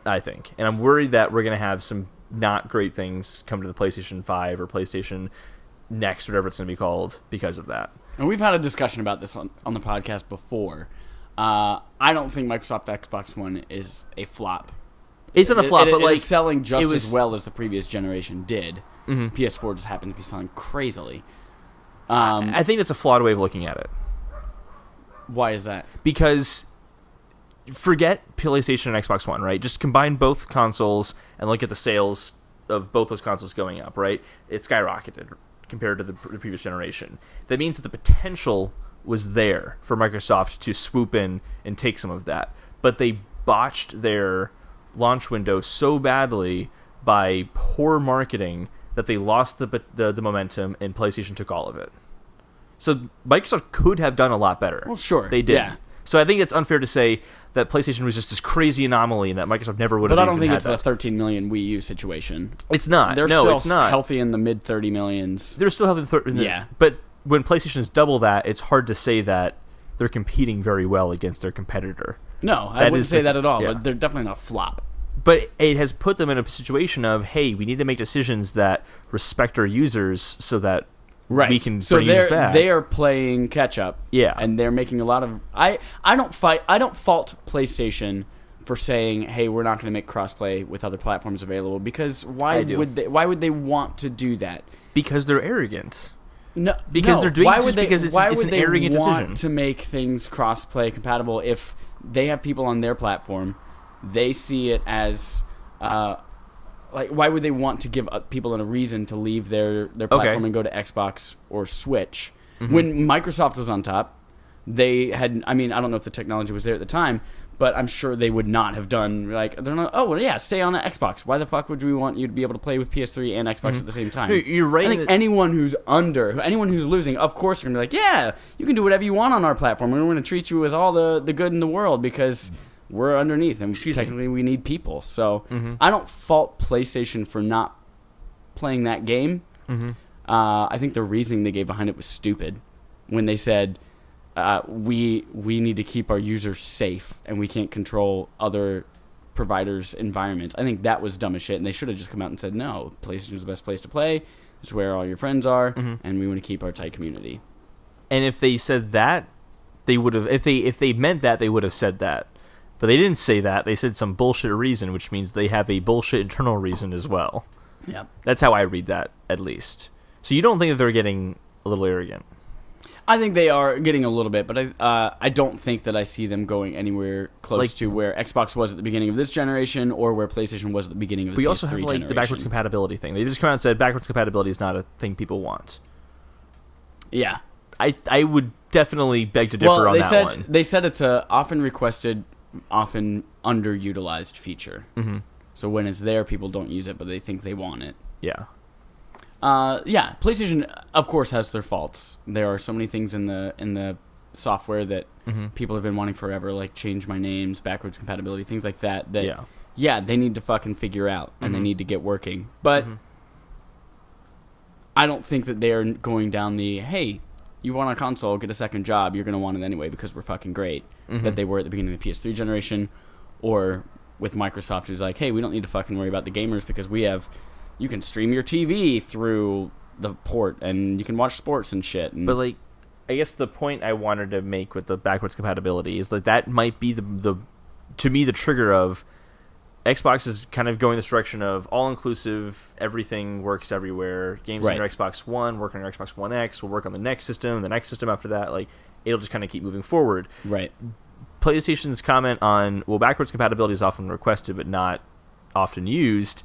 [SPEAKER 2] I think. And I'm worried that we're going to have some not great things come to the PlayStation 5 or PlayStation Next, whatever it's going to be called, because of that.
[SPEAKER 1] And we've had a discussion about this on the podcast before. I don't think Microsoft Xbox One is a flop.
[SPEAKER 2] It's not a flop, but
[SPEAKER 1] it's selling just as well as the previous generation did.
[SPEAKER 2] Mm-hmm.
[SPEAKER 1] PS4 just happened to be selling crazily.
[SPEAKER 2] I think that's a flawed way of looking at it.
[SPEAKER 1] Why is that?
[SPEAKER 2] Because forget PlayStation and Xbox One, right? Just combine both consoles and look at the sales of both those consoles going up, right? It skyrocketed compared to the previous generation. That means that the potential was there for Microsoft to swoop in and take some of that. But they botched their launch window so badly by poor marketing that they lost the momentum, and PlayStation took all of it. So Microsoft could have done a lot better.
[SPEAKER 1] Well, sure.
[SPEAKER 2] They did.
[SPEAKER 1] Yeah.
[SPEAKER 2] So I think it's unfair to say that PlayStation was just this crazy anomaly and that Microsoft never would have.
[SPEAKER 1] But I don't
[SPEAKER 2] even
[SPEAKER 1] think it's
[SPEAKER 2] had
[SPEAKER 1] a
[SPEAKER 2] that.
[SPEAKER 1] 13 million Wii U situation.
[SPEAKER 2] It's not.
[SPEAKER 1] They're
[SPEAKER 2] no,
[SPEAKER 1] still
[SPEAKER 2] it's not.
[SPEAKER 1] healthy in the mid 30 millions.
[SPEAKER 2] They're still healthy.
[SPEAKER 1] Yeah.
[SPEAKER 2] But when PlayStation is double that, it's hard to say that they're competing very well against their competitor.
[SPEAKER 1] No, I wouldn't say that at all.
[SPEAKER 2] Yeah.
[SPEAKER 1] But they're definitely not a flop.
[SPEAKER 2] But it has put them in a situation of, hey, we need to make decisions that respect our users so that we can bring users back.
[SPEAKER 1] They are playing catch up.
[SPEAKER 2] Yeah.
[SPEAKER 1] And they're making a lot of I don't fault PlayStation for saying, "Hey, we're not going to make crossplay with other platforms available," because why would they want to do that?
[SPEAKER 2] Because they're arrogant.
[SPEAKER 1] No,
[SPEAKER 2] because they're doing it because it's
[SPEAKER 1] why
[SPEAKER 2] an
[SPEAKER 1] would they
[SPEAKER 2] arrogant
[SPEAKER 1] want
[SPEAKER 2] decision
[SPEAKER 1] to make things crossplay compatible if they have people on their platform? They see it as like, why would they want to give people a reason to leave their platform and go to Xbox or Switch? Mm-hmm. When Microsoft was on top, they had, I mean, I don't know if the technology was there at the time, but I'm sure they would not have done, like, they're not, oh, well, yeah, stay on the Xbox. Why the fuck would we want you to be able to play with PS3 and Xbox at the same time?
[SPEAKER 2] No, you're right.
[SPEAKER 1] I think anyone who's losing, of course, are going to be like, yeah, you can do whatever you want on our platform. We're going to treat you with all the good in the world because we're underneath, and technically we need people. So I don't fault PlayStation for not playing that game. I think the reasoning they gave behind it was stupid when they said, we need to keep our users safe, and we can't control other providers' environments. I think that was dumb as shit, and they should have just come out and said, no, PlayStation is the best place to play. It's where all your friends are, and we want to keep our tight community.
[SPEAKER 2] And if they said that, they would have. If they meant that, they would have said that. But they didn't say that. They said some bullshit reason, which means they have a bullshit internal reason as well.
[SPEAKER 1] Yeah,
[SPEAKER 2] that's how I read that, at least. So you don't think that they're getting a little arrogant?
[SPEAKER 1] I think they are getting a little bit, but I don't think that I see them going anywhere close to where Xbox was at the beginning of this generation or where PlayStation was at the beginning of the PS3
[SPEAKER 2] generation. We also have the backwards compatibility thing. They just come out and said backwards compatibility is not a thing people want.
[SPEAKER 1] Yeah.
[SPEAKER 2] I would definitely beg to differ on that one.
[SPEAKER 1] They said it's a often requested, often underutilized feature. So when it's there, people don't use it, but they think they want it.
[SPEAKER 2] Yeah.
[SPEAKER 1] Yeah, PlayStation, of course, has their faults. There are so many things in the software that people have been wanting forever, like change my names, backwards compatibility, things like that. Yeah, they need to fucking figure out, and they need to get working. But I don't think that they're going down the, hey, you want a console, get a second job, you're going to want it anyway because we're fucking great, that they were at the beginning of the PS3 generation, or with Microsoft, who's like, hey, we don't need to fucking worry about the gamers because you can stream your TV through the port, and you can watch sports and shit.
[SPEAKER 2] But, like, I guess the point I wanted to make with the backwards compatibility is that might be the to me, the trigger of Xbox is kind of going this direction of all-inclusive, everything works everywhere. Games on your Xbox One work on your Xbox One X, will work on the next system, the next system after that. Like, it'll just kind of keep moving forward.
[SPEAKER 1] Right.
[SPEAKER 2] PlayStation's comment on, well, backwards compatibility is often requested but not often used.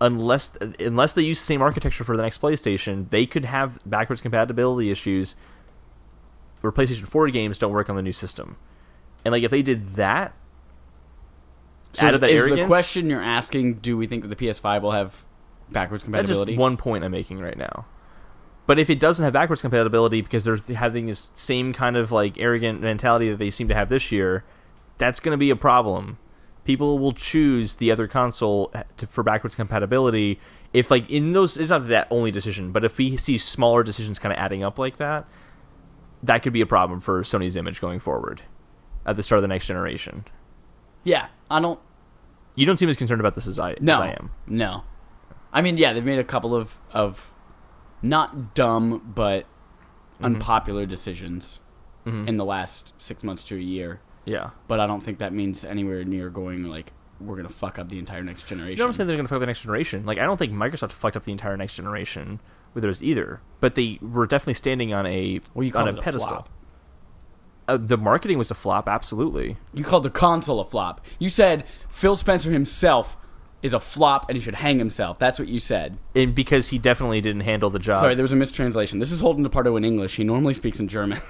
[SPEAKER 2] Unless they use the same architecture for the next PlayStation, they could have backwards compatibility issues where PlayStation 4 games don't work on the new system. And, like, if they did that,
[SPEAKER 1] so
[SPEAKER 2] out of that arrogance,
[SPEAKER 1] the question you're asking, do we think that the PS5 will have backwards compatibility?
[SPEAKER 2] That's just one point I'm making right now. But if it doesn't have backwards compatibility because they're having this same kind of, like, arrogant mentality that they seem to have this year, that's going to be a problem. People will choose the other console for backwards compatibility if, like, in those, it's not that only decision, but if we see smaller decisions kind of adding up like that, that could be a problem for Sony's image going forward at the start of the next generation.
[SPEAKER 1] Yeah,
[SPEAKER 2] You don't seem as concerned about this as I am.
[SPEAKER 1] No. I mean, yeah, they've made a couple of not dumb, but unpopular decisions in the last 6 months to a year.
[SPEAKER 2] Yeah.
[SPEAKER 1] But I don't think that means anywhere near going, like, we're going to fuck up the entire next generation.
[SPEAKER 2] You don't think they're going to fuck up the next generation. Like, I don't think Microsoft fucked up the entire next generation with theirs either. But they were definitely standing on a pedestal. The marketing was a flop, absolutely.
[SPEAKER 1] You called the console a flop. You said Phil Spencer himself is a flop and he should hang himself. That's what you said.
[SPEAKER 2] And because he definitely didn't handle the job.
[SPEAKER 1] Sorry, there was a mistranslation. This is Holden DePardo in English. He normally speaks in German.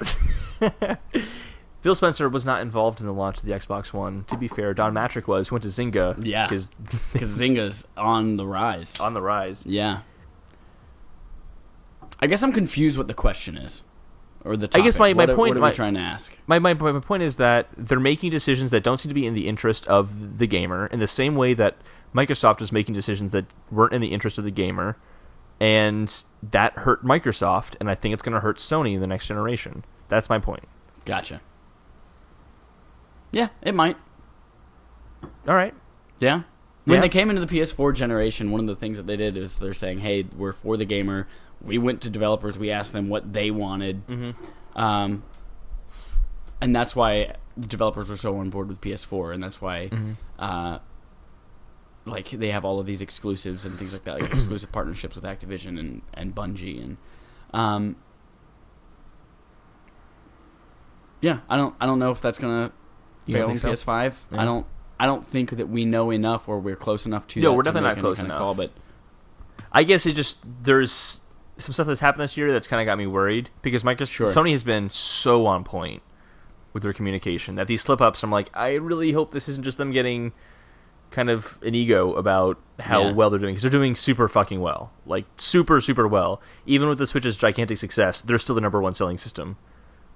[SPEAKER 2] Phil Spencer was not involved in the launch of the Xbox One. To be fair, Don Matrick was. Went to Zynga.
[SPEAKER 1] Yeah, because Zynga's on the rise.
[SPEAKER 2] On the rise.
[SPEAKER 1] Yeah. I guess I'm confused what the question is. Or the topic.
[SPEAKER 2] I guess my point...
[SPEAKER 1] What are we trying to ask?
[SPEAKER 2] My point is that they're making decisions that don't seem to be in the interest of the gamer, in the same way that Microsoft was making decisions that weren't in the interest of the gamer, and that hurt Microsoft, and I think it's going to hurt Sony in the next generation. That's my point.
[SPEAKER 1] Gotcha. Yeah, it might.
[SPEAKER 2] All right.
[SPEAKER 1] Yeah. When they came into the PS4 generation, one of the things that they did is they're saying, hey, we're for the gamer. We went to developers. We asked them what they wanted. Mm-hmm. And that's why the developers were so on board with PS4, and that's why like they have all of these exclusives and things like that, like exclusive partnerships with Activision and Bungie. And yeah, I don't know if that's going to fail on PS5. Yeah. I don't think that we know enough or we're close enough to.
[SPEAKER 2] No, we're definitely not close enough.
[SPEAKER 1] Call, but
[SPEAKER 2] I guess it just there's some stuff that's happened this year that's kind of got me worried because Sony has been so on point with their communication that these slip-ups, I'm like, I really hope this isn't just them getting kind of an ego about how well they're doing, because they're doing super fucking well, like super, super well. Even with the Switch's gigantic success, they're still the number one selling system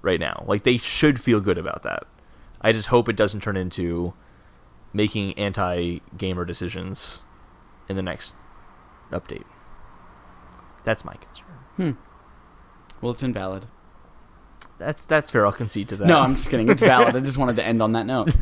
[SPEAKER 2] right now. Like, they should feel good about that. I just hope it doesn't turn into making anti-gamer decisions in the next update. That's my concern.
[SPEAKER 1] Well, it's invalid.
[SPEAKER 2] That's fair. I'll concede to that.
[SPEAKER 1] No, I'm just kidding. It's valid. I just wanted to end on that note.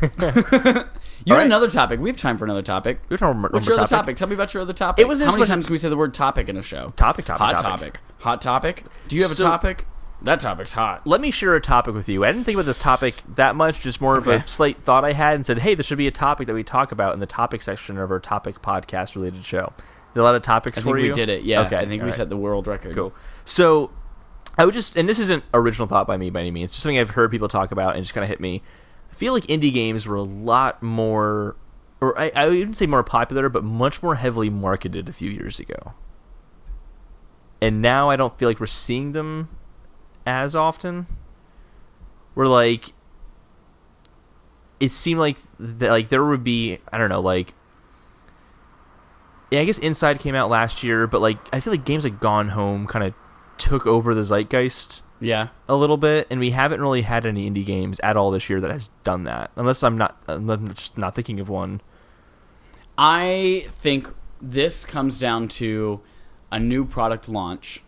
[SPEAKER 1] You had another topic. We have time for another topic.
[SPEAKER 2] What's
[SPEAKER 1] your other topic? Tell me about your other topic. How many times can we say the word topic in a show?
[SPEAKER 2] Hot
[SPEAKER 1] topic. Do you have a topic? That topic's hot.
[SPEAKER 2] Let me share a topic with you. I didn't think about this topic that much, just more of a slight thought I had, and said, hey, this should be a topic that we talk about in the topic section of our topic podcast-related show. There are a lot of topics for you?
[SPEAKER 1] I think we did it, yeah.
[SPEAKER 2] Okay,
[SPEAKER 1] I think we set the world record.
[SPEAKER 2] Cool. So, I would just, and this isn't original thought by me by any means, it's just something I've heard people talk about and just kind of hit me. I feel like indie games were a lot more, or I wouldn't say more popular, but much more heavily marketed a few years ago. And now I don't feel like we're seeing them as often. We're like, it seemed like there would be, I don't know, like, yeah, I guess Inside came out last year, but like I feel like games like Gone Home kind of took over the zeitgeist a little bit, and we haven't really had any indie games at all this year that has done that, unless I'm just not thinking of one.
[SPEAKER 1] I think this comes down to a new product launch,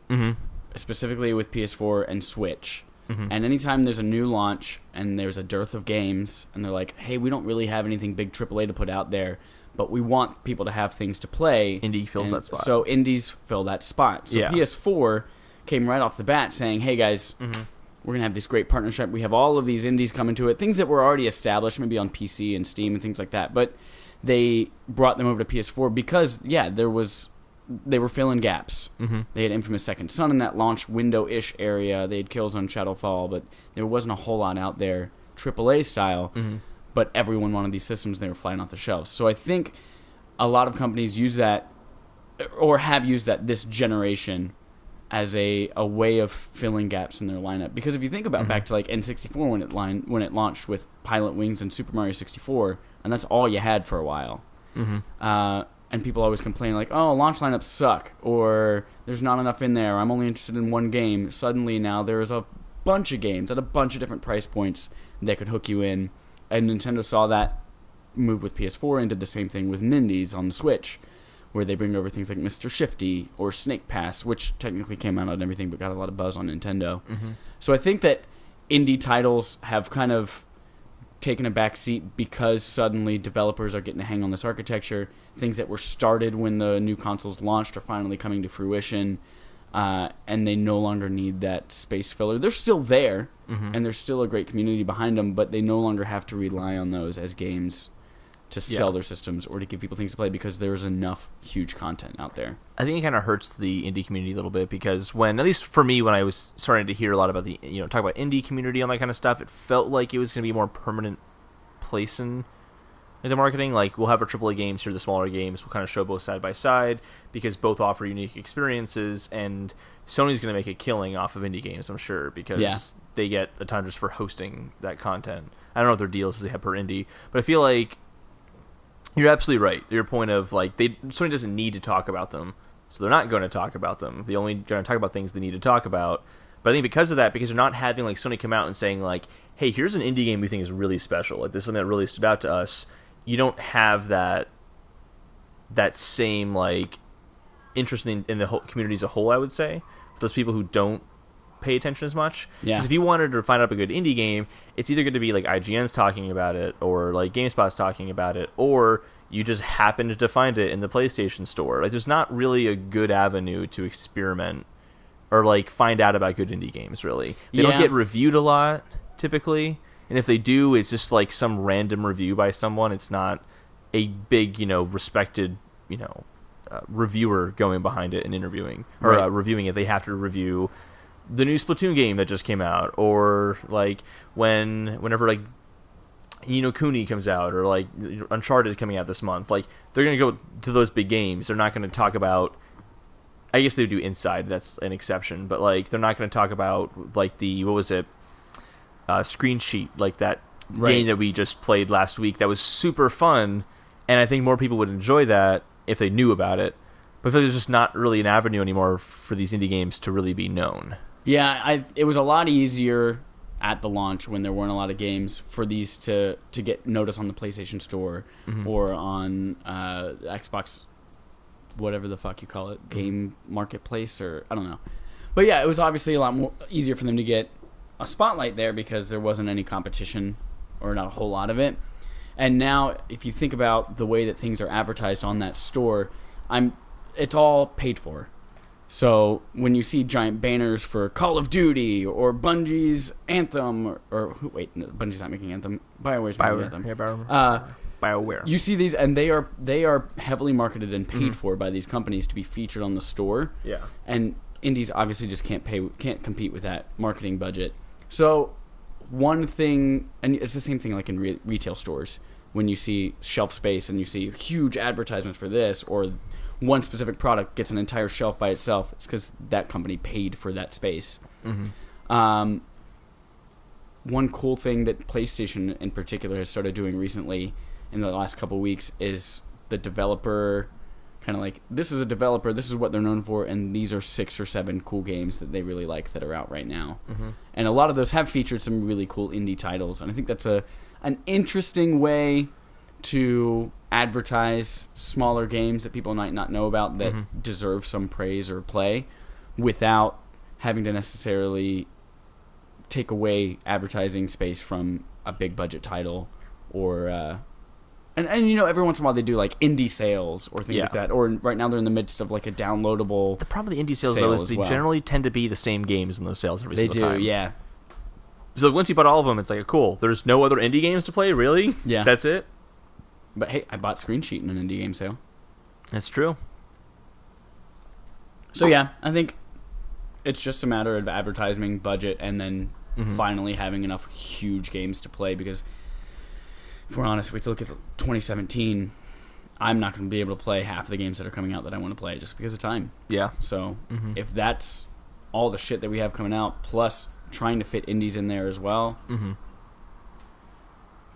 [SPEAKER 1] specifically with PS4 and Switch. And anytime there's a new launch and there's a dearth of games, and they're like, hey, we don't really have anything big AAA to put out there, but we want people to have things to play.
[SPEAKER 2] Indie fills that spot.
[SPEAKER 1] So indies fill that spot. So PS4 came right off the bat saying, hey, guys, we're going to have this great partnership. We have all of these indies coming to it, things that were already established, maybe on PC and Steam and things like that. But they brought them over to PS4 because, they were filling gaps. They had Infamous Second Son in that launch window-ish area. They had Killzone Shadowfall, but there wasn't a whole lot out there AAA style. But everyone wanted these systems. They were flying off the shelves. So I think a lot of companies use that, or have used that this generation, as a way of filling gaps in their lineup. Because if you think about back to like N64 when it launched with Pilot Wings and Super Mario 64, and that's all you had for a while. And people always complain like, oh, launch lineups suck, or there's not enough in there, or I'm only interested in one game. Suddenly now there's a bunch of games at a bunch of different price points that could hook you in. And Nintendo saw that move with PS4 and did the same thing with Nindies on the Switch, where they bring over things like Mr. Shifty or Snake Pass, which technically came out on everything but got a lot of buzz on Nintendo. So I think that indie titles have kind of taken a back seat because suddenly developers are getting a hang on this architecture. Things that were started when the new consoles launched are finally coming to fruition, and they no longer need that space filler. They're still there, and there's still a great community behind them, but they no longer have to rely on those as games to sell their systems or to give people things to play because there's enough huge content out there.
[SPEAKER 2] I think it kind of hurts the indie community a little bit because when, at least for me, when I was starting to hear a lot about the, talk about indie community and that kind of stuff, it felt like it was going to be a more permanent place in the marketing. Like, we'll have our AAA games, here are the smaller games, we'll kind of show both side by side because both offer unique experiences, and Sony's going to make a killing off of indie games, I'm sure, because they get a ton just for hosting that content. I don't know what their deals they have per indie, but I feel like you're absolutely right. Your point of, like, Sony doesn't need to talk about them, so they're not going to talk about them. They're only going to talk about things they need to talk about. But I think because of that, because they're not having, like, Sony come out and saying, like, hey, here's an indie game we think is really special. Like, this is something that really stood out to us. You don't have that same, like, interest in the whole community as a whole, I would say, for those people who don't pay attention as much. Because if you wanted to find out a good indie game, it's either going to be like IGN's talking about it, or like GameSpot's talking about it, or you just happened to find it in the PlayStation store. Like, there's not really a good avenue to experiment or like find out about good indie games, really. They don't get reviewed a lot typically, and if they do, it's just like some random review by someone. It's not a big, respected, reviewer going behind it and interviewing or reviewing it. They have to review the new Splatoon game that just came out, or like whenever like Kuni comes out, or like Uncharted is coming out this month. Like, they're gonna go to those big games. They're not gonna talk about. I guess they do Inside. That's an exception, but like they're not gonna talk about like the Screen Sheet, like that game that we just played last week. That was super fun, and I think more people would enjoy that if they knew about it. But I feel like there's just not really an avenue anymore for these indie games to really be known. Yeah,
[SPEAKER 1] it was a lot easier at the launch when there weren't a lot of games for these to get notice on the PlayStation Store or on Xbox, whatever the fuck you call it, Game Marketplace, or I don't know. But yeah, it was obviously a lot more easier for them to get a spotlight there because there wasn't any competition or not a whole lot of it. And now, if you think about the way that things are advertised on that store, it's all paid for. So when you see giant banners for Call of Duty or Bungie's Anthem, Bungie's not making Anthem, BioWare's making Anthem.
[SPEAKER 2] Yeah, BioWare.
[SPEAKER 1] You see these, and they are heavily marketed and paid for by these companies to be featured on the store.
[SPEAKER 2] Yeah.
[SPEAKER 1] And indies obviously just can't compete with that marketing budget. So one thing, and it's the same thing like in retail stores, when you see shelf space and you see huge advertisements for this, or one specific product gets an entire shelf by itself, it's because that company paid for that space. One cool thing that PlayStation in particular has started doing recently in the last couple of weeks is the developer kind of like, this is a developer, this is what they're known for, and these are 6 or 7 cool games that they really like that are out right now. And a lot of those have featured some really cool indie titles, and I think that's an interesting way to advertise smaller games that people might not know about that deserve some praise or play without having to necessarily take away advertising space from a big budget title, or and every once in a while they do like indie sales or things like that, or right now they're in the midst of like a downloadable.
[SPEAKER 2] The problem with the indie sales though is they generally tend to be the same games in those sales every single time. They do,
[SPEAKER 1] yeah.
[SPEAKER 2] So once you bought all of them, it's like, cool, there's no other indie games to play, really?
[SPEAKER 1] Yeah.
[SPEAKER 2] That's it?
[SPEAKER 1] But hey, I bought Screen Sheet in an indie game sale.
[SPEAKER 2] That's true.
[SPEAKER 1] So yeah, I think it's just a matter of advertising budget and then finally having enough huge games to play, because if we're honest, if we look at 2017, I'm not going to be able to play half of the games that are coming out that I want to play just because of time. Yeah. So if that's all the shit that we have coming out, plus trying to fit indies in there as well,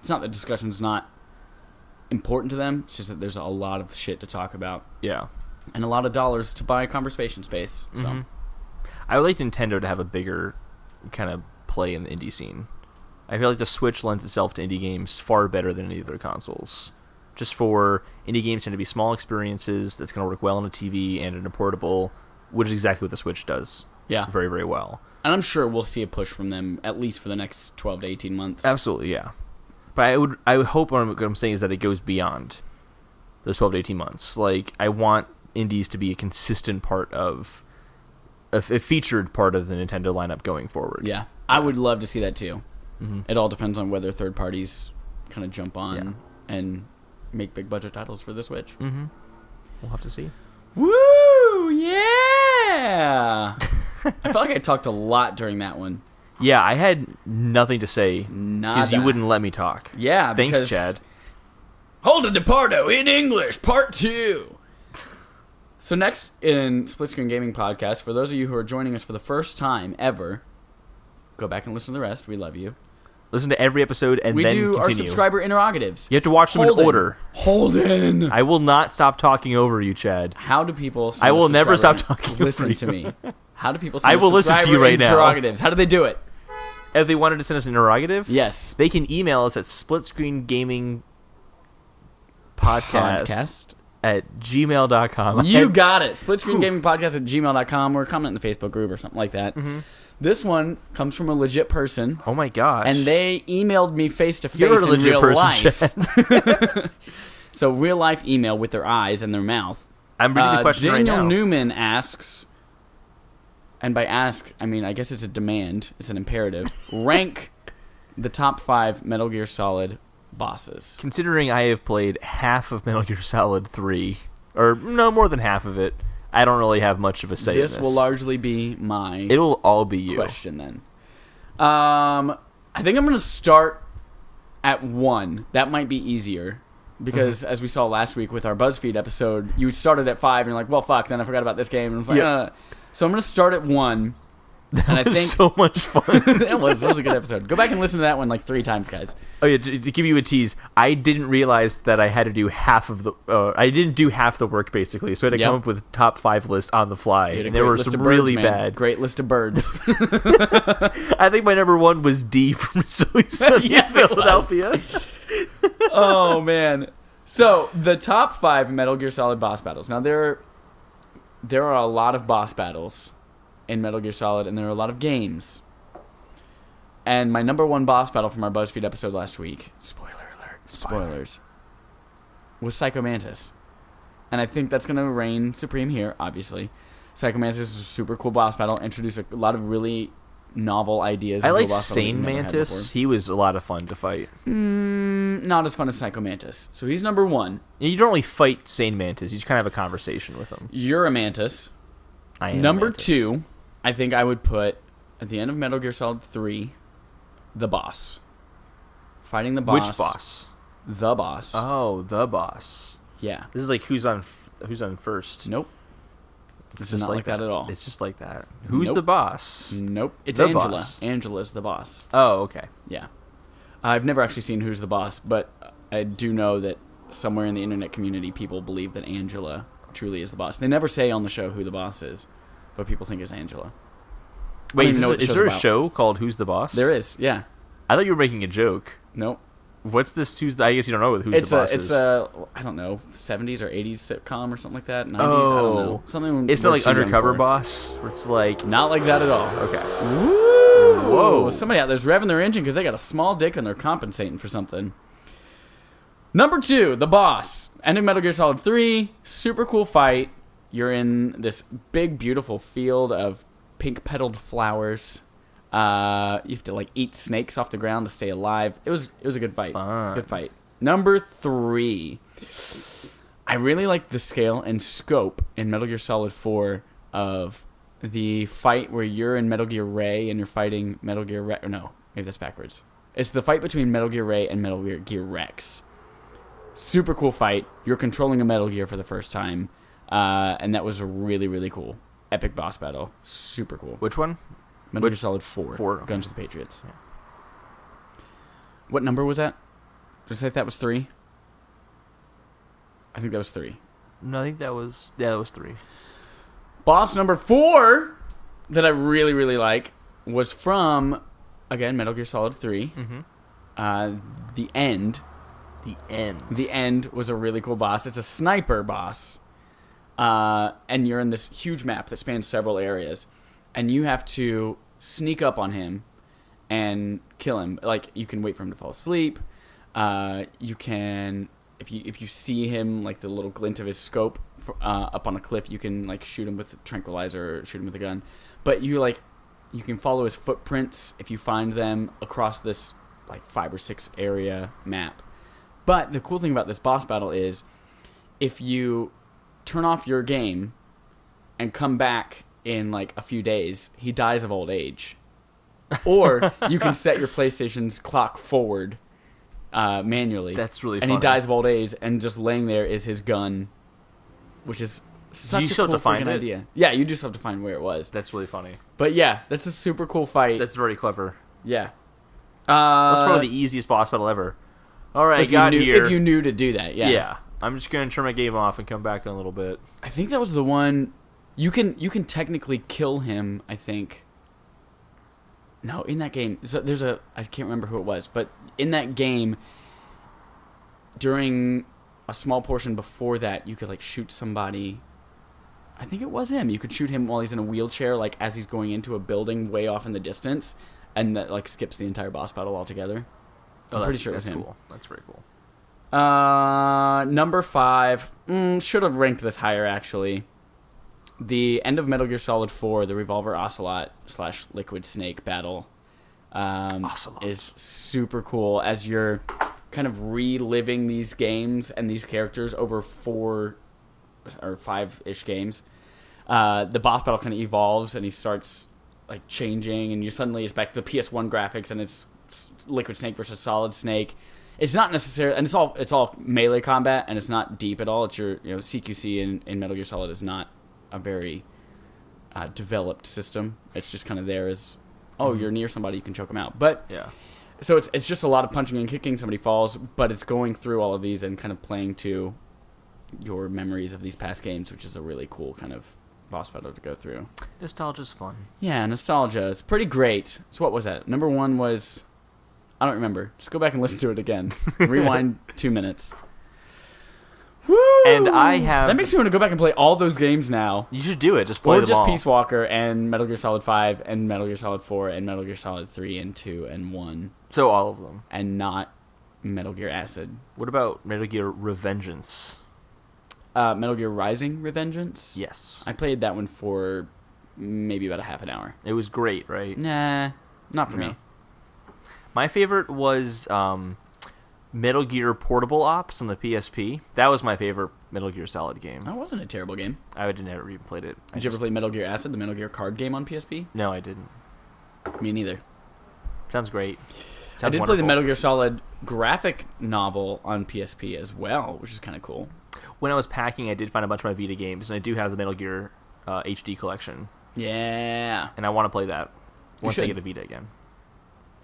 [SPEAKER 1] it's not that discussion's not important to them, it's just that there's a lot of shit to talk about. Yeah. And a lot of dollars to buy conversation space. So
[SPEAKER 2] I would like Nintendo to have a bigger kind of play in the indie scene. I feel like the Switch lends itself to indie games far better than any of their consoles. Just for indie games tend to be small experiences that's going to work well on a TV and in a portable, which is exactly what the Switch does. Yeah. Very, very well.
[SPEAKER 1] And I'm sure we'll see a push from them at least for the next 12 to 18 months.
[SPEAKER 2] Absolutely, yeah. But I would hope what I'm saying is that it goes beyond those 12 to 18 months. Like, I want indies to be a consistent part of a featured part of the Nintendo lineup going forward.
[SPEAKER 1] Yeah. I would love to see that too. It all depends on whether third parties kind of jump on and make big budget titles for the Switch.
[SPEAKER 2] Mm-hmm. We'll have to see.
[SPEAKER 1] Woo! Yeah! I felt like I talked a lot during that one.
[SPEAKER 2] Yeah, I had nothing to say because you wouldn't let me talk.
[SPEAKER 1] Yeah,
[SPEAKER 2] thanks, Chad.
[SPEAKER 1] Holden DePardo in English, Part 2. So next in Split Screen Gaming Podcast, for those of you who are joining us for the first time ever, go back and listen to the rest. We love you.
[SPEAKER 2] Listen to every episode and then continue. We do
[SPEAKER 1] our subscriber interrogatives.
[SPEAKER 2] You have to watch them in order.
[SPEAKER 1] Holden!
[SPEAKER 2] I will not stop talking over you, Chad.
[SPEAKER 1] How do people
[SPEAKER 2] I will never stop talking over you.
[SPEAKER 1] Listen to me. How do people send
[SPEAKER 2] I will listen to you right now.
[SPEAKER 1] Interrogatives? How do they do it?
[SPEAKER 2] If they wanted to send us an interrogative?
[SPEAKER 1] Yes.
[SPEAKER 2] They can email us at splitscreengamingpodcast at gmail.com.
[SPEAKER 1] You got it. Splitscreengamingpodcast at gmail.com, or comment in the Facebook group or something like that.
[SPEAKER 2] Mm-hmm.
[SPEAKER 1] This one comes from a legit person.
[SPEAKER 2] Oh my gosh.
[SPEAKER 1] And they emailed me face to face
[SPEAKER 2] in real
[SPEAKER 1] life. So real life email with their eyes and their mouth.
[SPEAKER 2] I'm reading the question right now.
[SPEAKER 1] Daniel Newman asks, and by ask, I mean, I guess it's a demand. It's an imperative. Rank the top 5 Metal Gear Solid bosses.
[SPEAKER 2] Considering I have played half of Metal Gear Solid 3, or no, more than half of it, I don't really have much of a say in this.
[SPEAKER 1] This will largely be my
[SPEAKER 2] It'll all be you.
[SPEAKER 1] question then. I think I'm going to start at 1. That might be easier. Because as we saw last week with our BuzzFeed episode, you started at 5 and you're like, well, fuck, then I forgot about this game. And I was like, So I'm going to start at 1.
[SPEAKER 2] That
[SPEAKER 1] and
[SPEAKER 2] was so much fun.
[SPEAKER 1] That was a good episode. Go back and listen to that one like 3 times, guys.
[SPEAKER 2] Oh yeah, to give you a tease, I didn't realize that I had to do half of the. I didn't do half the work basically, so I had to come up with top 5 lists on the fly, and there were some really bad.
[SPEAKER 1] Great list of birds.
[SPEAKER 2] I think my number 1 was D from So Sunny in Philadelphia.
[SPEAKER 1] Oh man! So the top 5 Metal Gear Solid boss battles. Now there are a lot of boss battles in Metal Gear Solid, and there are a lot of games. And my number 1 boss battle from our BuzzFeed episode last week, spoiler alert, spoilers, was Psycho Mantis. And I think that's going to reign supreme here, obviously. Psycho Mantis is a super cool boss battle, introduced a lot of really novel ideas.
[SPEAKER 2] I like Sane Mantis. He was a lot of fun to fight.
[SPEAKER 1] Not as fun as Psycho Mantis. So he's number 1.
[SPEAKER 2] You don't really fight Sane Mantis. You just kind of have a conversation with him.
[SPEAKER 1] You're a Mantis.
[SPEAKER 2] I am
[SPEAKER 1] Number
[SPEAKER 2] Mantis.
[SPEAKER 1] 2, I think I would put, at the end of Metal Gear Solid 3, the boss. Fighting the boss.
[SPEAKER 2] Which boss?
[SPEAKER 1] The boss.
[SPEAKER 2] Oh, the boss.
[SPEAKER 1] Yeah.
[SPEAKER 2] This is like who's on first.
[SPEAKER 1] Nope. This is not like that at all.
[SPEAKER 2] It's just like that. Who's the boss?
[SPEAKER 1] Nope. It's
[SPEAKER 2] the
[SPEAKER 1] Angela.
[SPEAKER 2] Boss.
[SPEAKER 1] Angela's the boss.
[SPEAKER 2] Oh, okay.
[SPEAKER 1] Yeah. I've never actually seen Who's the Boss, but I do know that somewhere in the internet community, people believe that Angela truly is the boss. They never say on the show who the boss is, but people think it's Angela.
[SPEAKER 2] Wait, is there a show called Who's the Boss?
[SPEAKER 1] There is, yeah.
[SPEAKER 2] I thought you were making a joke.
[SPEAKER 1] Nope.
[SPEAKER 2] What's this? I guess you don't know who's the boss is.
[SPEAKER 1] It's a, I don't know, 70s or 80s sitcom or something like that. 90s, I don't know. Something.
[SPEAKER 2] It's not like Undercover Boss, where it's like...
[SPEAKER 1] Not like that at all.
[SPEAKER 2] Okay.
[SPEAKER 1] Woo!
[SPEAKER 2] Whoa.
[SPEAKER 1] Somebody out there's revving their engine because they got a small dick and they're compensating for something. Number 2, the boss. End of Metal Gear Solid 3. Super cool fight. You're in this big, beautiful field of pink-petaled flowers. You have to like eat snakes off the ground to stay alive. It was a good fight. Good fight. Number 3. I really like the scale and scope in Metal Gear Solid 4 of the fight where you're in Metal Gear Ray and you're fighting Metal Gear Rex. No, maybe that's backwards. It's the fight between Metal Gear Ray and Metal Gear Rex. Super cool fight. You're controlling a Metal Gear for the first time. And that was really, really cool. Epic boss battle. Super cool.
[SPEAKER 2] Which one?
[SPEAKER 1] Metal Gear Solid 4.
[SPEAKER 2] 4. Okay.
[SPEAKER 1] Guns of the Patriots. Yeah. What number was that? Did I say that was 3? I think that was 3.
[SPEAKER 2] No, I think that was... Yeah, that was 3.
[SPEAKER 1] Boss number 4 that I really, really like was from, again, Metal Gear Solid 3.
[SPEAKER 2] Mm-hmm.
[SPEAKER 1] The End.
[SPEAKER 2] The End.
[SPEAKER 1] The End was a really cool boss. It's a sniper boss. And you're in this huge map that spans several areas. And you have to sneak up on him and kill him. Like, you can wait for him to fall asleep. You can, if you see him, like the little glint of his scope up on a cliff, you can like shoot him with a tranquilizer or shoot him with a gun. But you can follow his footprints if you find them across this like 5 or 6 area map. But the cool thing about this boss battle is if you turn off your game and come back in like a few days, he dies of old age. Or you can set your PlayStation's clock forward manually.
[SPEAKER 2] That's really
[SPEAKER 1] funny.
[SPEAKER 2] funny.
[SPEAKER 1] And he dies of old age, and just laying there is his gun, which is such a cool freaking idea. Yeah, you just have to find where it was.
[SPEAKER 2] That's really funny.
[SPEAKER 1] But yeah, that's a super cool fight.
[SPEAKER 2] That's very clever.
[SPEAKER 1] Yeah.
[SPEAKER 2] That's probably the easiest boss battle ever. All right,
[SPEAKER 1] If you knew to do that, yeah.
[SPEAKER 2] Yeah. I'm just going to turn my game off and come back in a little bit.
[SPEAKER 1] I think that was the one... You can technically kill him, I think. No, in that game... So there's a... I can't remember who it was, but in that game, during a small portion before that, you could, like, shoot somebody... I think it was him. You could shoot him while he's in a wheelchair, like, as he's going into a building way off in the distance, and that, like, skips the entire boss battle altogether. I'm pretty sure it was him.
[SPEAKER 2] Cool. That's very cool.
[SPEAKER 1] Number 5. Should have ranked this higher, actually. The end of Metal Gear Solid 4, the Revolver Ocelot / Liquid Snake battle is super cool as you're kind of reliving these games and these characters over 4 or 5-ish games. The boss battle kind of evolves and he starts like changing, and you suddenly it's back to the PS1 graphics, and it's Liquid Snake versus Solid Snake. It's not necessarily, and it's all melee combat, and it's not deep at all. It's your CQC in Metal Gear Solid is not a very developed system. It's just kind of there as, you're near somebody, you can choke them out. But
[SPEAKER 2] yeah,
[SPEAKER 1] so it's just a lot of punching and kicking. Somebody falls, but it's going through all of these and kind of playing to your memories of these past games, which is a really cool kind of boss battle to go through.
[SPEAKER 2] Nostalgia's fun.
[SPEAKER 1] Yeah, nostalgia is pretty great. So what was that? Number 1 was, I don't remember. Just go back and listen to it again. Rewind 2 minutes. Woo!
[SPEAKER 2] And I have...
[SPEAKER 1] That makes me want to go back and play all those games now.
[SPEAKER 2] You should do it. Just play them all.
[SPEAKER 1] Or just Peace Walker and Metal Gear Solid 5 and Metal Gear Solid 4 and Metal Gear Solid 3 and 2 and 1.
[SPEAKER 2] So all of them.
[SPEAKER 1] And not Metal Gear Acid.
[SPEAKER 2] What about Metal Gear Revengeance?
[SPEAKER 1] Metal Gear Rising Revengeance?
[SPEAKER 2] Yes.
[SPEAKER 1] I played that one for maybe about a half an hour.
[SPEAKER 2] It was great, right?
[SPEAKER 1] Nah, not for me.
[SPEAKER 2] My favorite was Metal Gear Portable Ops on the PSP. That was my favorite Metal Gear Solid game.
[SPEAKER 1] That wasn't a terrible game.
[SPEAKER 2] I had never even played it.
[SPEAKER 1] Did you ever play Metal Gear Acid, the Metal Gear card game on PSP?
[SPEAKER 2] No, I didn't.
[SPEAKER 1] Me neither.
[SPEAKER 2] Sounds great.
[SPEAKER 1] I did play the Metal Gear Solid graphic novel on PSP as well, which is kind of cool.
[SPEAKER 2] When I was packing, I did find a bunch of my Vita games, and I do have the Metal Gear HD collection.
[SPEAKER 1] Yeah.
[SPEAKER 2] And I want to play that once I get a Vita again.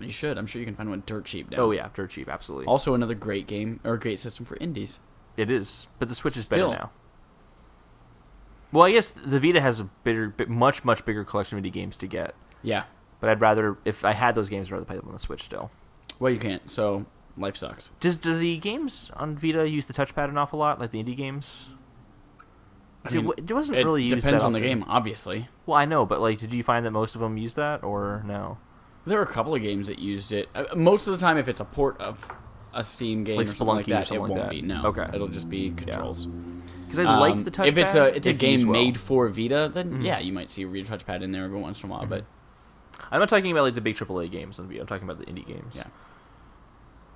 [SPEAKER 1] You should. I'm sure you can find one dirt cheap now.
[SPEAKER 2] Oh, yeah, dirt cheap, absolutely.
[SPEAKER 1] Also another great game, or great system for indies.
[SPEAKER 2] It is, but the Switch is better now. Well, I guess the Vita has a much bigger collection of indie games to get.
[SPEAKER 1] Yeah.
[SPEAKER 2] But I'd rather, if I had those games, I'd rather play them on the Switch still.
[SPEAKER 1] Well, you can't, so life sucks.
[SPEAKER 2] Do the games on Vita use the touchpad an awful lot, like the indie games?
[SPEAKER 1] I mean,
[SPEAKER 2] it wasn't really used that
[SPEAKER 1] depends on
[SPEAKER 2] often.
[SPEAKER 1] the game, obviously.
[SPEAKER 2] Well, I know, but like, did you find that most of them use that, or no?
[SPEAKER 1] There were a couple of games that used it. Most of the time, if it's a port of a Steam game
[SPEAKER 2] Like
[SPEAKER 1] or something like
[SPEAKER 2] Spelunky or
[SPEAKER 1] that,
[SPEAKER 2] something
[SPEAKER 1] it
[SPEAKER 2] like
[SPEAKER 1] won't
[SPEAKER 2] that.
[SPEAKER 1] be. No,
[SPEAKER 2] Okay.
[SPEAKER 1] It'll just be controls.
[SPEAKER 2] Because I like the touchpad.
[SPEAKER 1] If it's a game
[SPEAKER 2] well.
[SPEAKER 1] made for Vita, then yeah, you might see a real touchpad in there every once in a while. But
[SPEAKER 2] I'm not talking about like the big AAA games on Vita. I'm talking about the indie games.
[SPEAKER 1] Yeah.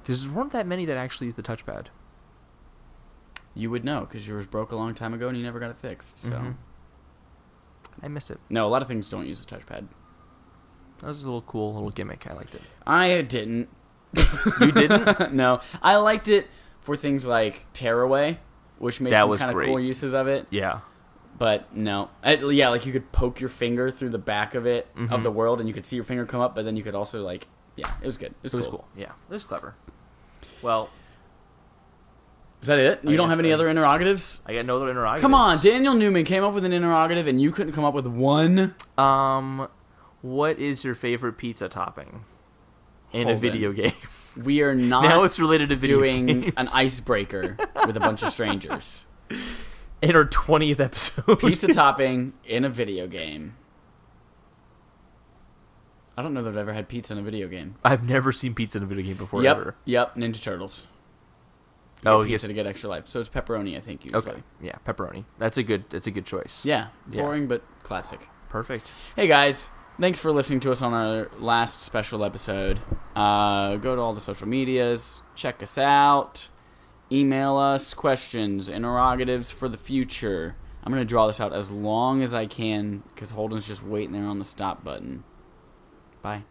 [SPEAKER 2] Because there weren't that many that actually use the touchpad.
[SPEAKER 1] You would know, because yours broke a long time ago and you never got it fixed. So
[SPEAKER 2] I miss it.
[SPEAKER 1] No, a lot of things don't use the touchpad.
[SPEAKER 2] That was a little cool little gimmick. I liked it.
[SPEAKER 1] I didn't.
[SPEAKER 2] You didn't?
[SPEAKER 1] No, I liked it for things like Tearaway, which made some kind of cool uses of it.
[SPEAKER 2] Yeah.
[SPEAKER 1] But no, yeah, like you could poke your finger through the back of it of the world, and you could see your finger come up. But then you could also it was good. It was cool.
[SPEAKER 2] Yeah, it was clever. Well,
[SPEAKER 1] is that it? You don't have any other interrogatives?
[SPEAKER 2] I got no other interrogatives.
[SPEAKER 1] Come on, Daniel Newman came up with an interrogative, and you couldn't come up with one.
[SPEAKER 2] What is your favorite pizza topping in a video game?
[SPEAKER 1] We are not
[SPEAKER 2] now it's related to video
[SPEAKER 1] doing
[SPEAKER 2] games.
[SPEAKER 1] an icebreaker with a bunch of strangers.
[SPEAKER 2] In our 20th episode.
[SPEAKER 1] Pizza topping in a video game. I don't know that I've ever had pizza in a video game.
[SPEAKER 2] I've never seen pizza in a video game before, ever.
[SPEAKER 1] Yep, Ninja Turtles. Pizza to get extra life. So it's pepperoni, I think, usually.
[SPEAKER 2] Okay, yeah, pepperoni. That's a good choice.
[SPEAKER 1] Yeah, boring but classic.
[SPEAKER 2] Perfect.
[SPEAKER 1] Hey, guys. Thanks for listening to us on our last special episode. Go to all the social medias. Check us out. Email us questions, interrogatives for the future. I'm going to draw this out as long as I can because Holden's just waiting there on the stop button. Bye.